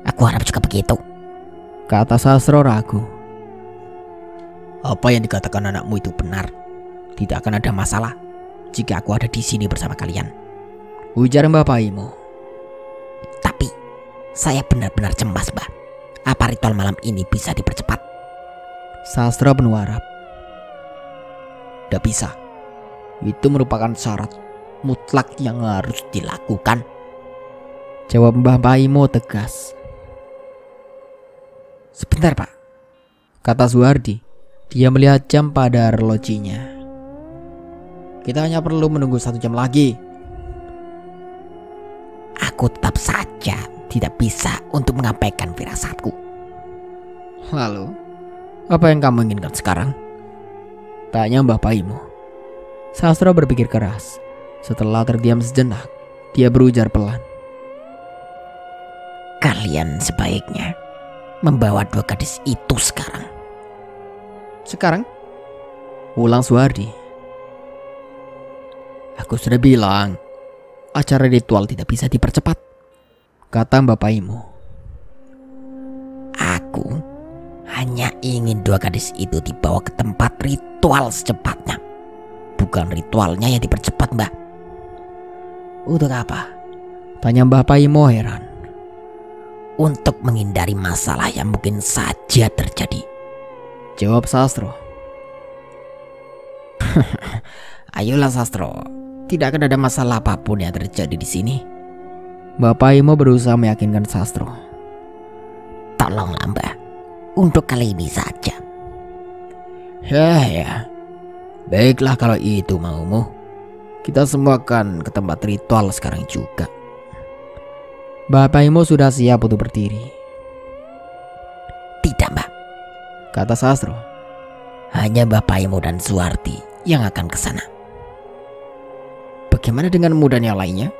[SPEAKER 2] Aku harap juga begitu,
[SPEAKER 1] kata Sastro ragu.
[SPEAKER 3] Apa yang dikatakan anakmu itu benar. Tidak akan ada masalah jika aku ada di sini bersama kalian,
[SPEAKER 1] ujar Mbak Paimo.
[SPEAKER 2] Tapi saya benar-benar cemas, Mbak. Apa ritual malam ini bisa dipercepat?
[SPEAKER 1] Sastro penuh harap.
[SPEAKER 3] Tidak bisa. Itu merupakan syarat mutlak yang harus dilakukan,
[SPEAKER 1] jawab Mbah Paimo tegas.
[SPEAKER 3] Sebentar, Pak,
[SPEAKER 1] kata Suhardi. Dia melihat jam pada arlojinya.
[SPEAKER 3] Kita hanya perlu menunggu 1 jam lagi.
[SPEAKER 2] Aku tetap saja tidak bisa untuk mengabaikan firasatku.
[SPEAKER 1] Lalu, apa yang kamu inginkan sekarang? Tanya Mbah Paimo. Sastro berpikir keras. Setelah terdiam sejenak, dia berujar pelan.
[SPEAKER 2] Kalian sebaiknya membawa 2 gadis itu sekarang.
[SPEAKER 1] Sekarang? Ulang Suhardi.
[SPEAKER 3] Aku sudah bilang, acara ritual tidak bisa dipercepat,
[SPEAKER 1] kata Mbak Paimo.
[SPEAKER 2] Aku hanya ingin 2 gadis itu dibawa ke tempat ritual secepatnya. Bukan ritualnya yang dipercepat, Mbak.
[SPEAKER 3] Untuk apa?
[SPEAKER 1] Tanya Mbah Paimo heran.
[SPEAKER 2] Untuk menghindari masalah yang mungkin saja terjadi,
[SPEAKER 1] jawab Sastro.
[SPEAKER 3] Ayolah Sastro, tidak akan ada masalah apapun yang terjadi di sini.
[SPEAKER 1] Mbah Paimo berusaha meyakinkan Sastro.
[SPEAKER 2] Tolonglah, Mbak, untuk kali ini saja.
[SPEAKER 3] Ya, baiklah kalau itu maumu. Kita semua akan ke tempat ritual sekarang juga.
[SPEAKER 1] Mbah Paimo sudah siap untuk berdiri.
[SPEAKER 2] Tidak, Mbak,
[SPEAKER 1] kata Sastro.
[SPEAKER 2] Hanya Mbah Paimo dan Suhardi yang akan ke sana.
[SPEAKER 3] Bagaimana denganmu dan yang lainnya?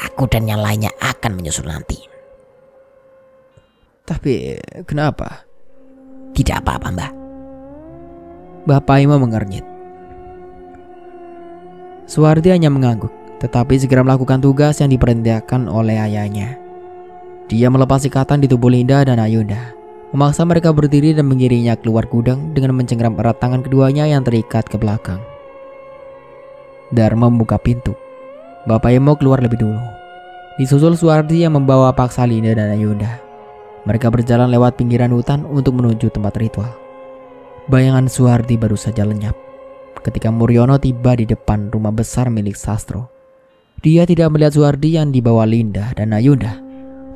[SPEAKER 2] Aku dan yang lainnya akan menyusul nanti.
[SPEAKER 1] Tapi kenapa?
[SPEAKER 2] Tidak apa-apa, Mbak.
[SPEAKER 1] Bapak Imo mengernyit. Suwardi hanya mengangguk, tetapi segera melakukan tugas yang diperintahkan oleh ayahnya. Dia melepas ikatan di tubuh Linda dan Ayunda, memaksa mereka berdiri dan mengiringnya keluar gudang dengan mencengkram erat tangan keduanya yang terikat ke belakang. Dharma membuka pintu. Bapak Imo keluar lebih dulu. Disusul Suwardi yang membawa paksa Linda dan Ayunda. Mereka berjalan lewat pinggiran hutan untuk menuju tempat ritual. Bayangan Suwardi baru saja lenyap ketika Muryono tiba di depan rumah besar milik Sastro. Dia tidak melihat Suwardi yang dibawa Linda dan Ayunda,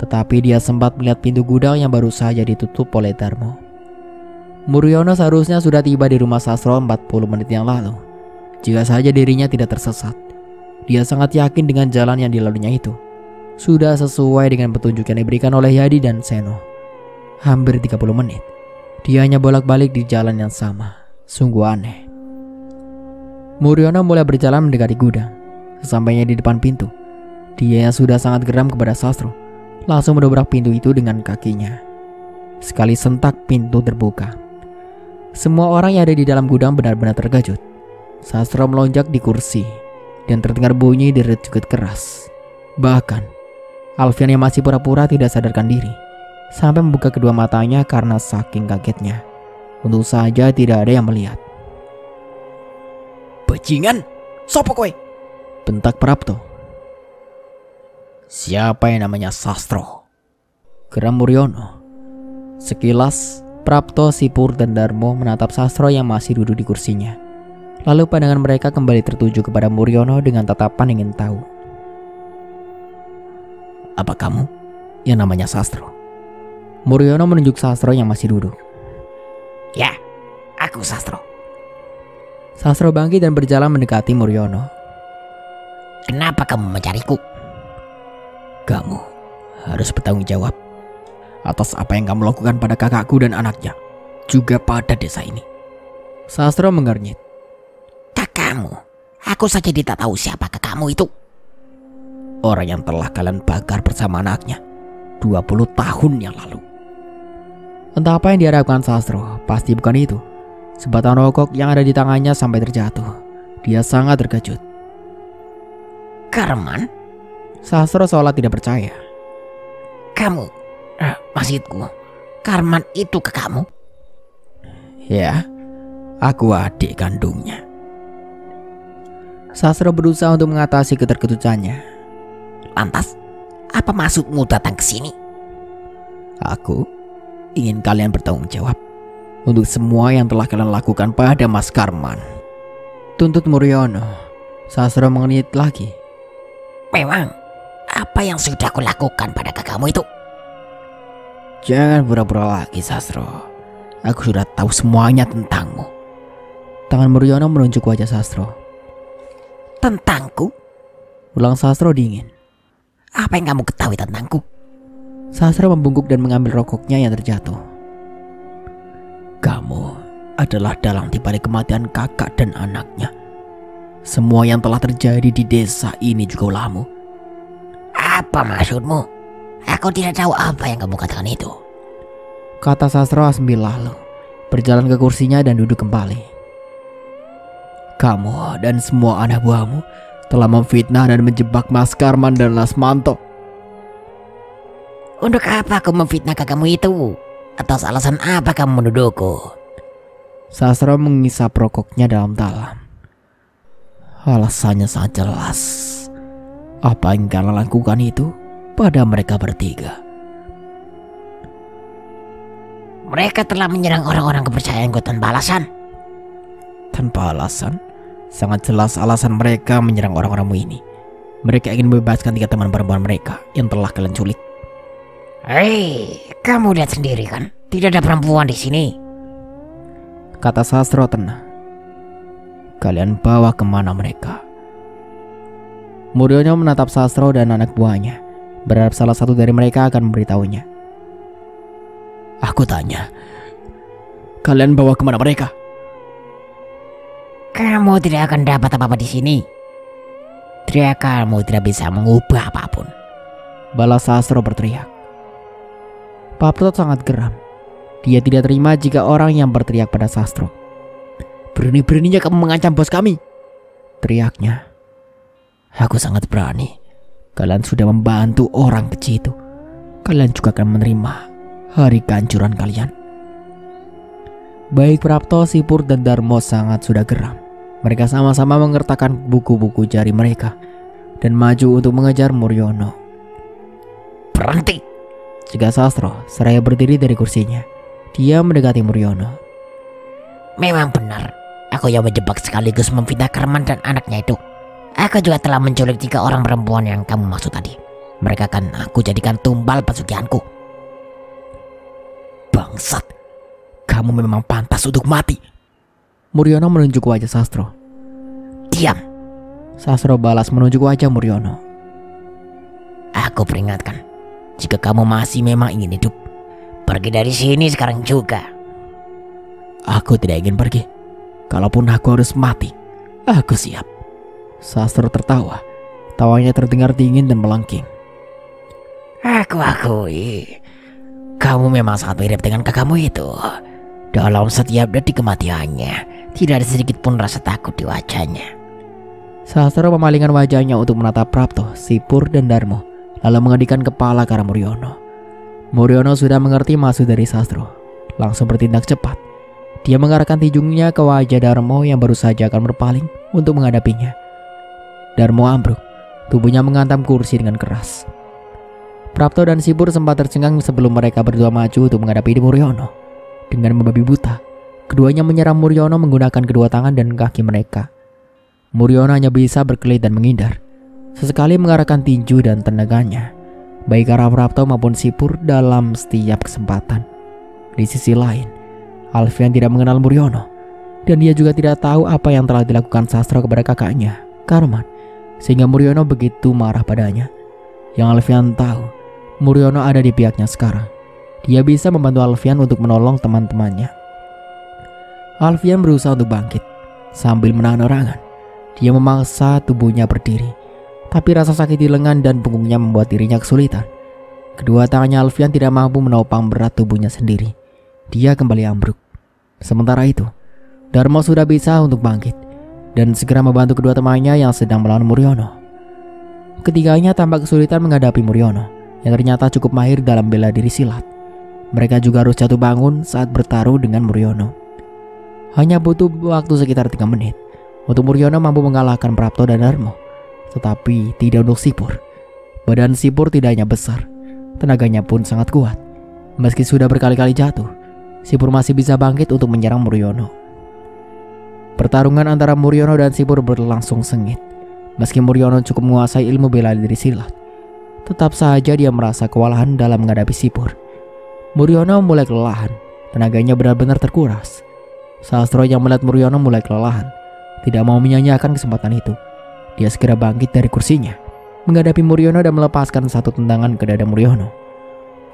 [SPEAKER 1] tetapi dia sempat melihat pintu gudang yang baru saja ditutup oleh Darmo. Muryono seharusnya sudah tiba di rumah Sastro 40 menit yang lalu. Jika saja dirinya tidak tersesat, dia sangat yakin dengan jalan yang dilaluinya itu sudah sesuai dengan petunjuk yang diberikan oleh Yadi dan Seno. Hampir 30 menit, dia hanya bolak-balik di jalan yang sama. Sungguh aneh. Muryono mulai berjalan mendekati gudang. Sesampainya di depan pintu, dia yang sudah sangat geram kepada Sastro langsung mendobrak pintu itu dengan kakinya. Sekali sentak, pintu terbuka. Semua orang yang ada di dalam gudang benar-benar terkejut. Sastro melonjak di kursi dan terdengar bunyi derit cukup keras. Bahkan Alfian yang masih pura-pura tidak sadarkan diri sampai membuka kedua matanya karena saking kagetnya. Untung saja tidak ada yang melihat.
[SPEAKER 3] Bajingan, sopo kowe?
[SPEAKER 1] Bentak Prapto.
[SPEAKER 3] Siapa yang namanya Sastro?
[SPEAKER 1] Geram Muryono. Sekilas Prapto, Sipur, dan Darmo menatap Sastro yang masih duduk di kursinya. Lalu pandangan mereka kembali tertuju kepada Muryono dengan tatapan ingin tahu.
[SPEAKER 3] Apa kamu yang namanya Sastro?
[SPEAKER 1] Muryono menunjuk Sastro yang masih duduk.
[SPEAKER 2] Ya, aku Sastro.
[SPEAKER 1] Sastro bangkit dan berjalan mendekati Muryono.
[SPEAKER 2] Kenapa kamu mencariku?
[SPEAKER 3] Kamu harus bertanggung jawab atas apa yang kamu lakukan pada kakakku dan anaknya, juga pada desa ini.
[SPEAKER 1] Sastro mengernyit.
[SPEAKER 2] Kakakmu? Aku saja tidak tahu siapa kakakmu itu.
[SPEAKER 3] Orang yang telah kalian bakar bersama anaknya 20 tahun yang lalu.
[SPEAKER 1] Entah apa yang diharapkan Sastro, pasti bukan itu. Sebatang rokok yang ada di tangannya sampai terjatuh. Dia sangat terkejut.
[SPEAKER 2] Karman?
[SPEAKER 1] Sastro seolah tidak percaya.
[SPEAKER 2] Kamu? Maksudku, Karman itu kakakmu?
[SPEAKER 3] Ya, aku adik kandungnya.
[SPEAKER 1] Sastro berusaha untuk mengatasi keterkejutannya.
[SPEAKER 2] Lantas, apa maksudmu datang ke sini?
[SPEAKER 3] Aku ingin kalian bertanggung jawab untuk semua yang telah kalian lakukan pada Mas Karman.
[SPEAKER 1] Tuntut Muryono. Sastro mengernyit lagi.
[SPEAKER 2] Memang, apa yang sudah aku lakukan pada kakakmu itu?
[SPEAKER 3] Jangan pura-pura lagi, Sastro. Aku sudah tahu semuanya tentangmu.
[SPEAKER 1] Tangan Muryono menunjuk wajah Sastro.
[SPEAKER 2] Tentangku?
[SPEAKER 1] Ulang Sastro dingin.
[SPEAKER 2] Apa yang kamu ketahui tentangku?
[SPEAKER 1] Sastro membungkuk dan mengambil rokoknya yang terjatuh.
[SPEAKER 3] Kamu adalah dalang di balik kematian kakak dan anaknya. Semua yang telah terjadi di desa ini juga ulahmu.
[SPEAKER 2] Apa maksudmu? Aku tidak tahu apa yang kamu katakan itu.
[SPEAKER 1] Kata Sastro sambil lalu berjalan ke kursinya dan duduk kembali.
[SPEAKER 3] Kamu dan semua anak buahmu telah memfitnah dan menjebak Mas Karman dan Lasmanto.
[SPEAKER 2] Untuk apa aku memfitnah kakakmu itu? Atas alasan apa kamu menuduhku?
[SPEAKER 1] Sastro mengisap rokoknya dalam-dalam.
[SPEAKER 3] Alasannya sangat jelas. Apa yang kalian lakukan itu pada mereka bertiga.
[SPEAKER 2] Mereka telah menyerang orang-orang kepercayaanku tanpa alasan.
[SPEAKER 3] Tanpa alasan? Sangat jelas alasan mereka menyerang orang-orangmu ini. Mereka ingin membebaskan 3 teman perempuan mereka yang telah kalian culik.
[SPEAKER 2] Hei, kamu lihat sendiri kan? Tidak ada perempuan di sini.
[SPEAKER 1] Kata Sastro tenang.
[SPEAKER 3] Kalian bawa kemana mereka?
[SPEAKER 1] Muryono menatap Sastro dan anak buahnya, berharap salah satu dari mereka akan memberitahunya.
[SPEAKER 3] Aku tanya, kalian bawa kemana mereka?
[SPEAKER 2] Kamu tidak akan dapat apa-apa di sini. Teriakanmu tidak bisa mengubah apapun.
[SPEAKER 1] Balas Sastro berteriak. Prapto sangat geram. Dia tidak terima jika orang yang berteriak pada Sastro.
[SPEAKER 3] Berani-beraninya kamu mengancam bos kami, teriaknya.
[SPEAKER 2] Aku sangat berani.
[SPEAKER 3] Kalian sudah membantu orang kecil itu. Kalian juga akan menerima hari kehancuran kalian. Baik Prapto, Sipur, dan Darmo sangat sudah geram. Mereka sama-sama mengertakkan buku-buku jari mereka dan maju untuk mengejar Muryono.
[SPEAKER 2] Berhenti,
[SPEAKER 3] Cegah Sastro seraya berdiri dari kursinya. Dia mendekati Muryono.
[SPEAKER 2] memang benar. Aku yang menjebak sekaligus memfitnah Karman dan anaknya itu. Aku juga telah menculik 3 orang perempuan yang kamu maksud tadi. Mereka akan aku jadikan tumbal pesugihanku.
[SPEAKER 3] Bangsat, kamu memang pantas untuk mati. Muryono menunjuk wajah Sastro.
[SPEAKER 2] Diam,
[SPEAKER 3] Sastro balas menunjuk wajah Muryono.
[SPEAKER 2] aku peringatkan. Jika kamu masih memang ingin hidup, pergi dari sini sekarang juga.
[SPEAKER 3] Aku tidak ingin pergi. Kalaupun aku harus mati, aku siap. Sastro tertawa. Tawanya terdengar dingin dan melengking.
[SPEAKER 2] Aku akui, kamu memang sangat mirip dengan kakakmu itu. Dalam setiap detik kematiannya, tidak ada sedikit pun rasa takut di wajahnya.
[SPEAKER 3] Sastro memalingkan wajahnya untuk menatap Prapto, Sipur, dan Darmo, lalu mengadikkan kepala ke arah Muryono. Muryono sudah mengerti maksud dari Sastro, langsung bertindak cepat. Dia mengarahkan tinjungnya ke wajah Darmo yang baru saja akan berpaling untuk menghadapinya. Darmo ambruk, tubuhnya menghantam kursi dengan keras. Prapto dan Sipur sempat tercengang sebelum mereka berdua maju untuk menghadapi Muryono. Dengan membabi buta, keduanya menyerang Muryono menggunakan kedua tangan dan kaki mereka. Muryono hanya bisa berkelit dan menghindar. Sesekali mengarahkan tinju dan tenaganya, baik arah Prapto maupun Sipur dalam setiap kesempatan. Di sisi lain, Alfian tidak mengenal Muryono, dan dia juga tidak tahu apa yang telah dilakukan Sastro kepada kakaknya, Karman, sehingga Muryono begitu marah padanya. Yang Alfian tahu, Muryono ada di pihaknya sekarang. Dia bisa membantu Alfian untuk menolong teman-temannya. Alfian berusaha untuk bangkit sambil menahan orangan. Dia memaksa tubuhnya berdiri, tapi rasa sakit di lengan dan punggungnya membuat dirinya kesulitan. Kedua tangannya Alfian tidak mampu menopang berat tubuhnya sendiri. Dia kembali ambruk. Sementara itu, Darmo sudah bisa untuk bangkit dan segera membantu kedua temannya yang sedang melawan Muryono. Ketiganya tampak kesulitan menghadapi Muryono yang ternyata cukup mahir dalam bela diri silat. Mereka juga harus jatuh bangun saat bertaruh dengan Muryono. Hanya butuh waktu sekitar 3 menit untuk Muryono mampu mengalahkan Prapto dan Darmo. Tetapi tidak untuk Sipur. Badan Sipur tidak hanya besar, tenaganya pun sangat kuat. Meski sudah berkali-kali jatuh, Sipur masih bisa bangkit untuk menyerang Muryono. Pertarungan antara Muryono dan Sipur berlangsung sengit. Meski Muryono cukup menguasai ilmu bela diri silat, tetap saja dia merasa kewalahan dalam menghadapi Sipur. Muryono mulai kelelahan, tenaganya benar-benar terkuras. Sastro yang melihat Muryono mulai kelelahan, tidak mau menyanyiakan kesempatan itu. Dia segera bangkit dari kursinya, menghadapi Muryono dan melepaskan satu tendangan ke dada Muryono.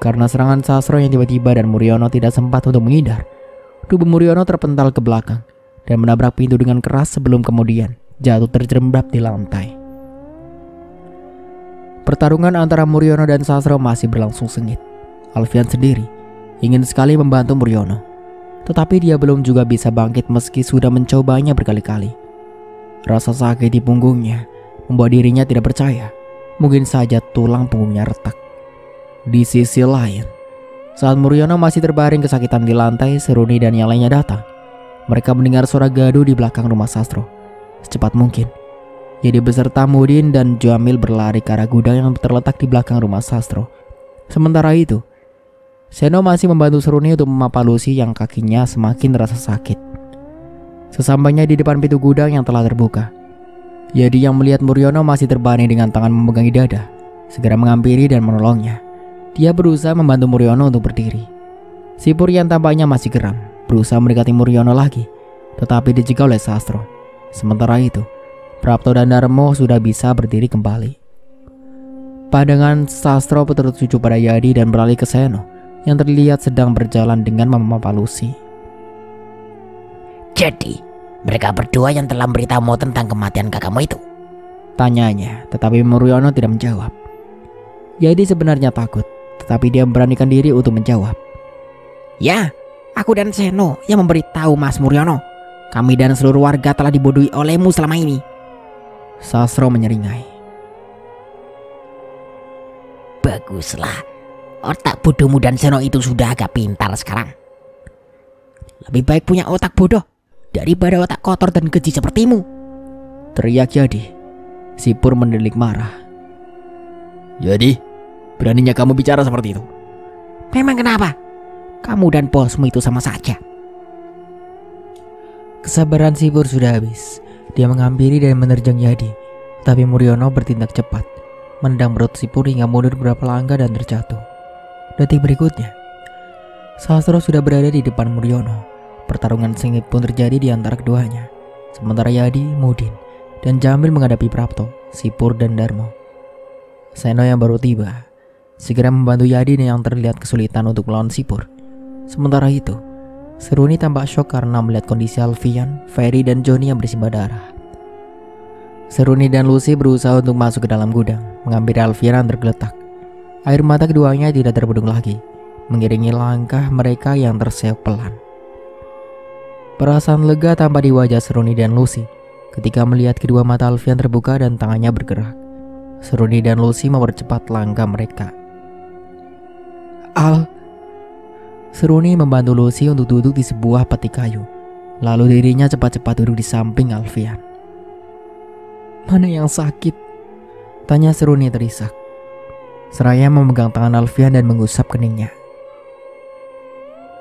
[SPEAKER 3] Karena serangan Sastro yang tiba-tiba dan Muryono tidak sempat untuk menghindar, tubuh Muryono terpental ke belakang dan menabrak pintu dengan keras sebelum kemudian jatuh terjerembab di lantai. Pertarungan antara Muryono dan Sastro masih berlangsung sengit. Alfian sendiri ingin sekali membantu Muryono, tetapi dia belum juga bisa bangkit meski sudah mencobanya berkali-kali. Rasa sakit di punggungnya membuat dirinya tidak percaya. Mungkin saja tulang punggungnya retak. Di sisi lain, saat Muryono masih terbaring kesakitan di lantai, Seruni dan yang lainnya datang. Mereka mendengar suara gaduh di belakang rumah Sastro. Secepat mungkin, Yadi beserta Mudin dan Jamil berlari ke arah gudang yang terletak di belakang rumah Sastro. Sementara itu, Seno masih membantu Seruni untuk memapa Lucy yang kakinya semakin terasa sakit. Sesampainya di depan pintu gudang yang telah terbuka, Yadi yang melihat Muryono masih terbaring dengan tangan memegangi dada, segera menghampiri dan menolongnya. Dia berusaha membantu Muryono untuk berdiri. Sipur yang tampaknya masih geram berusaha mendekati Muryono lagi, tetapi dicegah oleh Sastro. Sementara itu, Prapto dan Darmo sudah bisa berdiri kembali. Pandangan Sastro tertuju pada Yadi dan beralih ke Seno yang terlihat sedang berjalan dengan memapa Lucy.
[SPEAKER 2] Jadi, mereka berdua yang telah memberitahumu tentang kematian kakakmu itu?
[SPEAKER 3] Tanyanya, tetapi Muryono tidak menjawab. Yadi sebenarnya takut, tetapi dia memberanikan diri untuk menjawab.
[SPEAKER 2] Ya, aku dan Seno yang memberitahu Mas Muryono. Kami dan seluruh warga telah dibodohi olehmu selama ini.
[SPEAKER 3] Sastro menyeringai.
[SPEAKER 2] Baguslah, otak bodohmu dan Seno itu sudah agak pintar sekarang. Lebih baik punya otak bodoh daripada otak kotor dan keji sepertimu,
[SPEAKER 3] teriak Yadi. Sipur mendelik marah.
[SPEAKER 1] Yadi, beraninya kamu bicara seperti itu?
[SPEAKER 2] Memang kenapa? Kamu dan bosmu itu sama saja.
[SPEAKER 3] Kesabaran Sipur sudah habis. Dia menghampiri dan menerjang Yadi. Tapi Muriono bertindak cepat, menendang perut Sipur hingga mundur beberapa langkah dan terjatuh. Detik berikutnya, Sastro sudah berada di depan Muriono. Pertarungan sengit pun terjadi di antara keduanya. Sementara Yadi, Mudin, dan Jamil menghadapi Prapto, Sipur, dan Darmo. Seno yang baru tiba segera membantu Yadi yang terlihat kesulitan untuk melawan Sipur. Sementara itu, Seruni tampak syok karena melihat kondisi Alfian, Ferry, dan Johnny yang bersimbah darah. Seruni dan Lucy berusaha untuk masuk ke dalam gudang, mengambil Alfian yang tergeletak. Air mata keduanya tidak terbendung lagi, mengiringi langkah mereka yang terseok pelan. Perasaan lega tampak di wajah Seruni dan Lucy ketika melihat kedua mata Alfian terbuka dan tangannya bergerak. Seruni dan Lucy mempercepat langkah mereka. Al, Seruni membantu Lucy untuk duduk di sebuah peti kayu. Lalu dirinya cepat-cepat duduk di samping Alfian. Mana yang sakit? Tanya Seruni terisak. Seraya memegang tangan Alfian dan mengusap keningnya.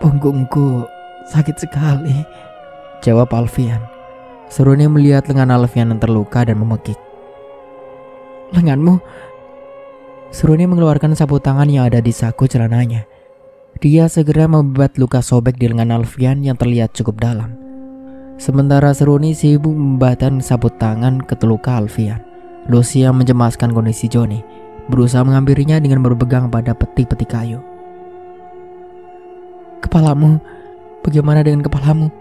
[SPEAKER 3] Punggungku sakit sekali, jawab Alfian. Seruni melihat lengan Alfian yang terluka dan memekik. Lenganmu? Seruni mengeluarkan sapu tangan yang ada di saku celananya. Dia segera membebat luka sobek di lengan Alfian yang terlihat cukup dalam. Sementara Seruni sibuk membatang sapu tangan ke luka Alfian. Lucy yang mencemaskan kondisi Johnny berusaha menghampirinya dengan berpegang pada peti-peti kayu. Kepalamu, bagaimana dengan kepalamu?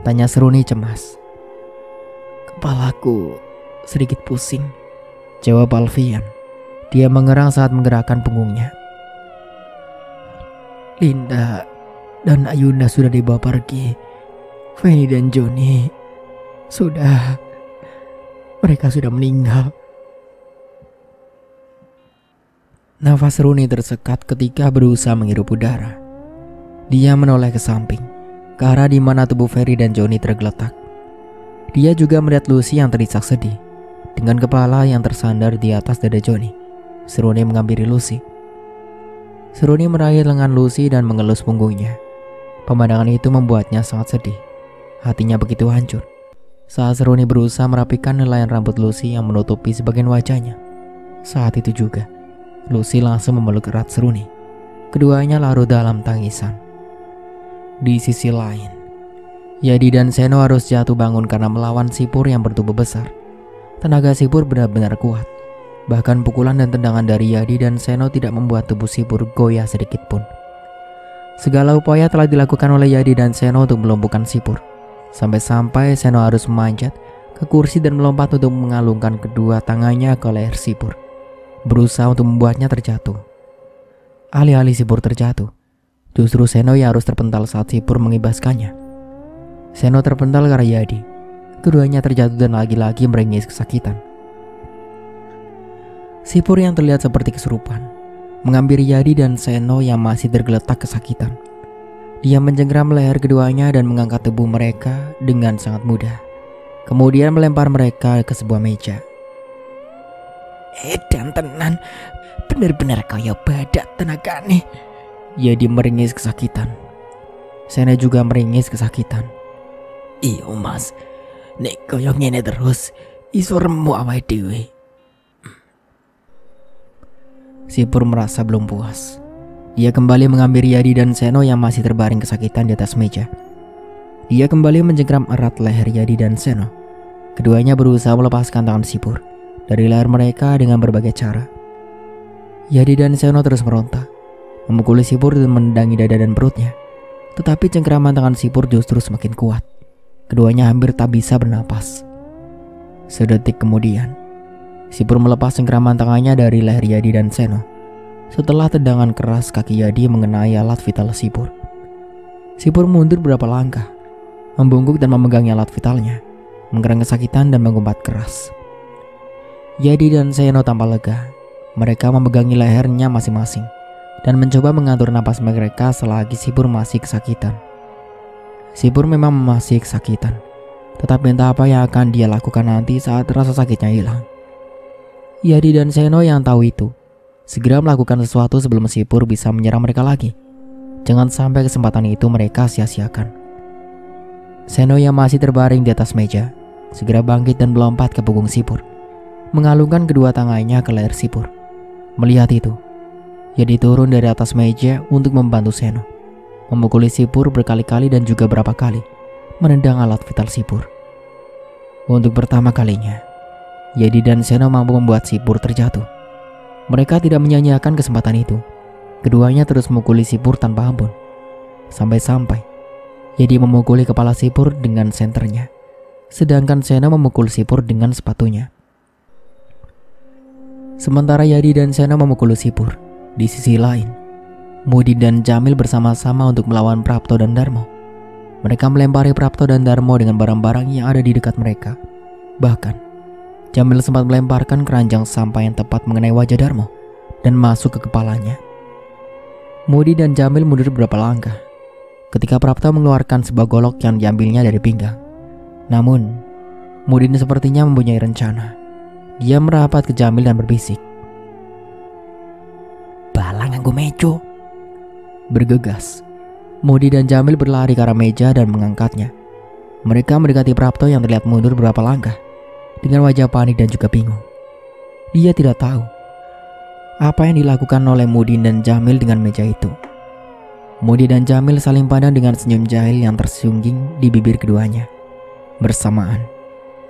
[SPEAKER 3] Tanya Seruni cemas. Kepalaku sedikit pusing, jawab Alfian. Dia mengerang saat menggerakkan punggungnya. Linda dan Ayunda sudah dibawa pergi. Fanny dan Johnny mereka sudah meninggal. Nafas Seruni tersekat ketika berusaha menghirup udara. Dia menoleh ke samping, ke arah di mana tubuh Ferry dan Johnny tergeletak. Dia juga melihat Lucy yang terisak sedih, dengan kepala yang tersandar di atas dada Johnny. Seruni menghampiri Lucy. Seruni meraih lengan Lucy dan mengelus punggungnya. Pemandangan itu membuatnya sangat sedih. Hatinya begitu hancur saat Seruni berusaha merapikan helaian rambut Lucy yang menutupi sebagian wajahnya. Saat itu juga, Lucy langsung memeluk erat Seruni. Keduanya larut dalam tangisan. Di sisi lain, Yadi dan Seno harus jatuh bangun karena melawan Sipur yang bertubuh besar. Tenaga Sipur benar-benar kuat. Bahkan pukulan dan tendangan dari Yadi dan Seno tidak membuat tubuh Sipur goyah sedikit pun. Segala upaya telah dilakukan oleh Yadi dan Seno untuk melumpuhkan Sipur. Sampai-sampai Seno harus memanjat ke kursi dan melompat untuk mengalungkan kedua tangannya ke leher Sipur, berusaha untuk membuatnya terjatuh. Alih-alih Sipur terjatuh, justru Seno yang harus terpental saat Sipur mengibaskannya. Seno terpental karena Yadi. Keduanya terjatuh dan lagi-lagi meringis kesakitan. Sipur yang terlihat seperti kesurupan menghampiri Yadi dan Seno yang masih tergeletak kesakitan. Dia mencengkram leher keduanya dan mengangkat tubuh mereka dengan sangat mudah. Kemudian melempar mereka ke sebuah meja.
[SPEAKER 2] Edan tenan, bener-bener kaya badak tenagane.
[SPEAKER 3] Yadi meringis kesakitan. Seno juga meringis kesakitan.
[SPEAKER 2] Iyo mas, nek kaya ngene terus iso remuk awake dhewe.
[SPEAKER 3] Sipur merasa belum puas. Dia kembali menghampiri Yadi dan Seno yang masih terbaring kesakitan di atas meja. Dia kembali mencengkram erat leher Yadi dan Seno. Keduanya berusaha melepaskan tangan Sipur dari leher mereka dengan berbagai cara. Yadi dan Seno terus meronta, memukuli Sipur dan menendangi dada dan perutnya. Tetapi cengkraman tangan Sipur justru semakin kuat. Keduanya hampir tak bisa bernapas. Sedetik kemudian, Sipur melepas cengkraman tangannya dari leher Yadi dan Seno. Setelah tendangan keras kaki Yadi mengenai alat vital Sipur. Sipur mundur beberapa langkah. membungkuk dan memegangi alat vitalnya, menggerang kesakitan dan mengumpat keras. Yadi dan Seno tampak lega. Mereka memegangi lehernya masing-masing dan mencoba mengatur napas mereka selagi Sipur masih kesakitan. Sipur memang masih kesakitan, tetapi entah apa yang akan dia lakukan nanti saat rasa sakitnya hilang. Yadi dan Seno yang tahu itu segera melakukan sesuatu sebelum Sipur bisa menyerang mereka lagi. Jangan sampai kesempatan itu mereka sia-siakan. Seno yang masih terbaring di atas meja segera bangkit dan melompat ke punggung Sipur, mengalungkan kedua tangannya ke leher Sipur. Melihat itu, Yadi turun dari atas meja untuk membantu Seno, memukuli Sipur berkali-kali dan juga berapa kali menendang alat vital Sipur. Untuk pertama kalinya, Yadi dan Seno mampu membuat Sipur terjatuh. Mereka tidak menyia-nyiakan kesempatan itu. Keduanya terus memukuli Sipur tanpa ampun. Sampai-sampai Yadi memukuli kepala Sipur dengan senternya, sedangkan Seno memukul Sipur dengan sepatunya. Sementara Yadi dan Seno memukul Sipur, di sisi lain Mudi dan Jamil bersama-sama untuk melawan Prapto dan Darmo. Mereka melempari Prapto dan Darmo dengan barang-barang yang ada di dekat mereka. Bahkan Jamil sempat melemparkan keranjang sampah yang tepat mengenai wajah Darmo dan masuk ke kepalanya. Mudi dan Jamil mundur beberapa langkah ketika Prapto mengeluarkan sebuah golok yang diambilnya dari pinggang. Namun Mudi sepertinya mempunyai rencana. Dia merapat ke Jamil dan berbisik,
[SPEAKER 2] "Bala nganggo mejo."
[SPEAKER 3] Bergegas, Mudi dan Jamil berlari ke arah meja dan mengangkatnya. Mereka mendekati Prapto yang terlihat mundur beberapa langkah dengan wajah panik dan juga bingung. Dia tidak tahu apa yang dilakukan oleh Mudi dan Jamil dengan meja itu. Mudi dan Jamil saling pandang dengan senyum jahil yang tersungging di bibir keduanya. Bersamaan,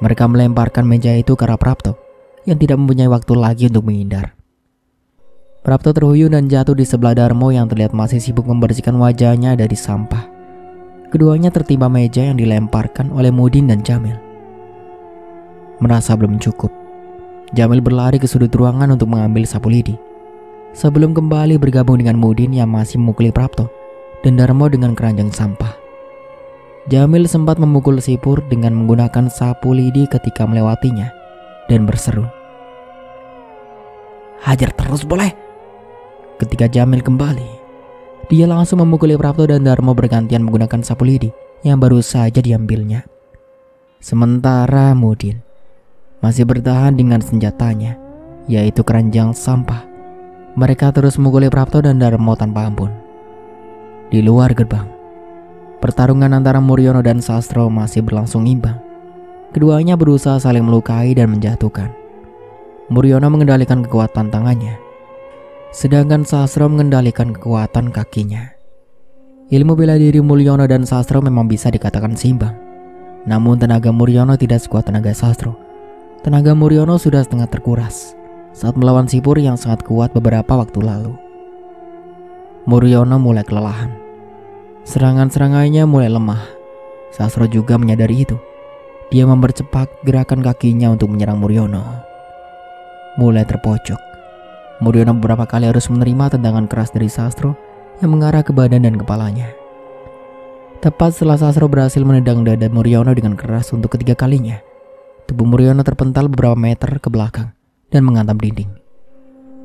[SPEAKER 3] mereka melemparkan meja itu ke arah Prapto yang tidak mempunyai waktu lagi untuk menghindar. Prapto terhuyung dan jatuh di sebelah Darmo yang terlihat masih sibuk membersihkan wajahnya dari sampah. Keduanya tertimpa meja yang dilemparkan oleh Mudin dan Jamil. Merasa belum cukup, Jamil berlari ke sudut ruangan untuk mengambil sapu lidi, sebelum kembali bergabung dengan Mudin yang masih memukuli Prapto dan Darmo dengan keranjang sampah. Jamil sempat memukul Sipur dengan menggunakan sapu lidi ketika melewatinya dan berseru,
[SPEAKER 2] "Hajar terus boleh."
[SPEAKER 3] Ketika Jamil kembali, dia langsung memukuli Prapto dan Darmo bergantian menggunakan sapu lidi yang baru saja diambilnya. Sementara Mudin masih bertahan dengan senjatanya, yaitu keranjang sampah. Mereka terus memukuli Prapto dan Darmo tanpa ampun. Di luar gerbang, pertarungan antara Muryono dan Sastro masih berlangsung imbang. Keduanya berusaha saling melukai dan menjatuhkan. Muryono mengendalikan kekuatan tangannya, sedangkan Sastro mengendalikan kekuatan kakinya. Ilmu bela diri Muryono dan Sastro memang bisa dikatakan seimbang. Namun tenaga Muryono tidak sekuat tenaga Sastro. Tenaga Muryono sudah setengah terkuras saat melawan Sipur yang sangat kuat beberapa waktu lalu. Muryono mulai kelelahan. Serangan-serangannya mulai lemah. Sastro juga menyadari itu. Dia mempercepat gerakan kakinya untuk menyerang Muryono. Mulai terpojok, Muryono beberapa kali harus menerima tendangan keras dari Sastro yang mengarah ke badan dan kepalanya. Tepat setelah Sastro berhasil menendang dada Muryono dengan keras untuk ketiga kalinya, tubuh Muryono terpental beberapa meter ke belakang dan menghantam dinding.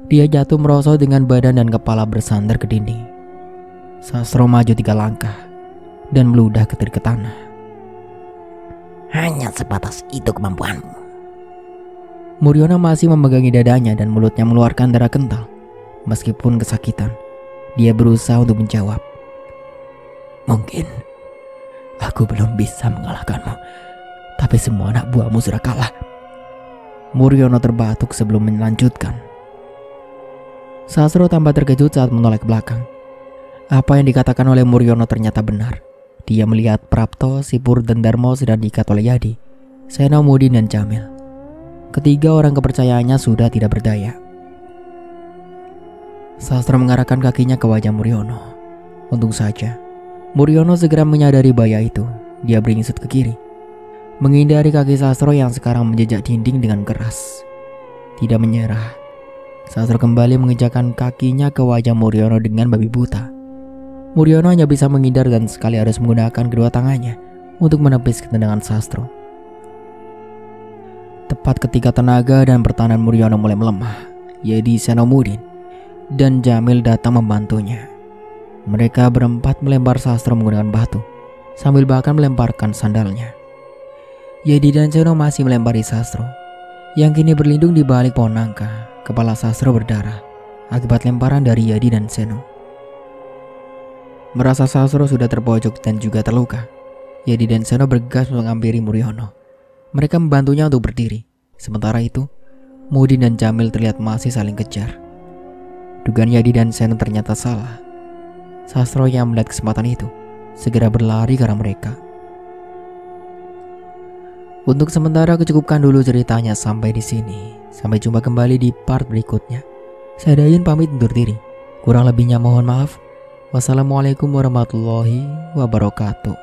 [SPEAKER 3] Dia jatuh merosot dengan badan dan kepala bersandar ke dinding. Sastro maju 3 langkah dan meludah ketir ke tanah.
[SPEAKER 2] "Hanya sebatas itu kemampuanmu."
[SPEAKER 3] Muryono masih memegangi dadanya dan mulutnya mengeluarkan darah kental. Meskipun kesakitan, dia berusaha untuk menjawab,
[SPEAKER 2] "Mungkin aku belum bisa mengalahkanmu, tapi semua anak buahmu sudah kalah."
[SPEAKER 3] Muryono terbatuk sebelum melanjutkan. Sastro tampak terkejut saat menoleh ke belakang. Apa yang dikatakan oleh Muryono ternyata benar. Dia melihat Prapto, Sipur, dan Darmo sedang diikat oleh Yadi, Seno, Mudin, dan Jamil. Ketiga orang kepercayaannya sudah tidak berdaya. Sastro mengarahkan kakinya ke wajah Muryono. Untung saja Muryono segera menyadari bahaya itu. Dia beringsut ke kiri, menghindari kaki Sastro yang sekarang menjejak dinding dengan keras. Tidak menyerah, Sastro kembali menginjakkan kakinya ke wajah Muryono dengan babi buta. Muryono hanya bisa menghindar dan sekali harus menggunakan kedua tangannya untuk menepis ketendangan Sastro. Tepat ketika tenaga dan pertahanan Muriono mulai melemah, Yedi, Senopudin, dan Jamil datang membantunya. Mereka berempat melempar Sastro menggunakan batu, sambil bahkan melemparkan sandalnya. Yedi dan Seno masih melempari Sastro, yang kini berlindung di balik pohon nangka. Kepala Sastro berdarah akibat lemparan dari Yedi dan Seno. Merasa Sastro sudah terpojok dan juga terluka, Yedi dan Seno bergegas menghampiri Muriono. Mereka membantunya untuk berdiri. Sementara itu, Mudin dan Jamil terlihat masih saling kejar. Dugaan Yedi dan Seno ternyata salah. Sastro yang melihat kesempatan itu segera berlari ke arah mereka. Untuk sementara aku cukupkan dulu ceritanya sampai di sini. Sampai jumpa kembali di part berikutnya. Saya Dayan pamit undur diri. Kurang lebihnya mohon maaf. Wassalamualaikum warahmatullahi wabarakatuh.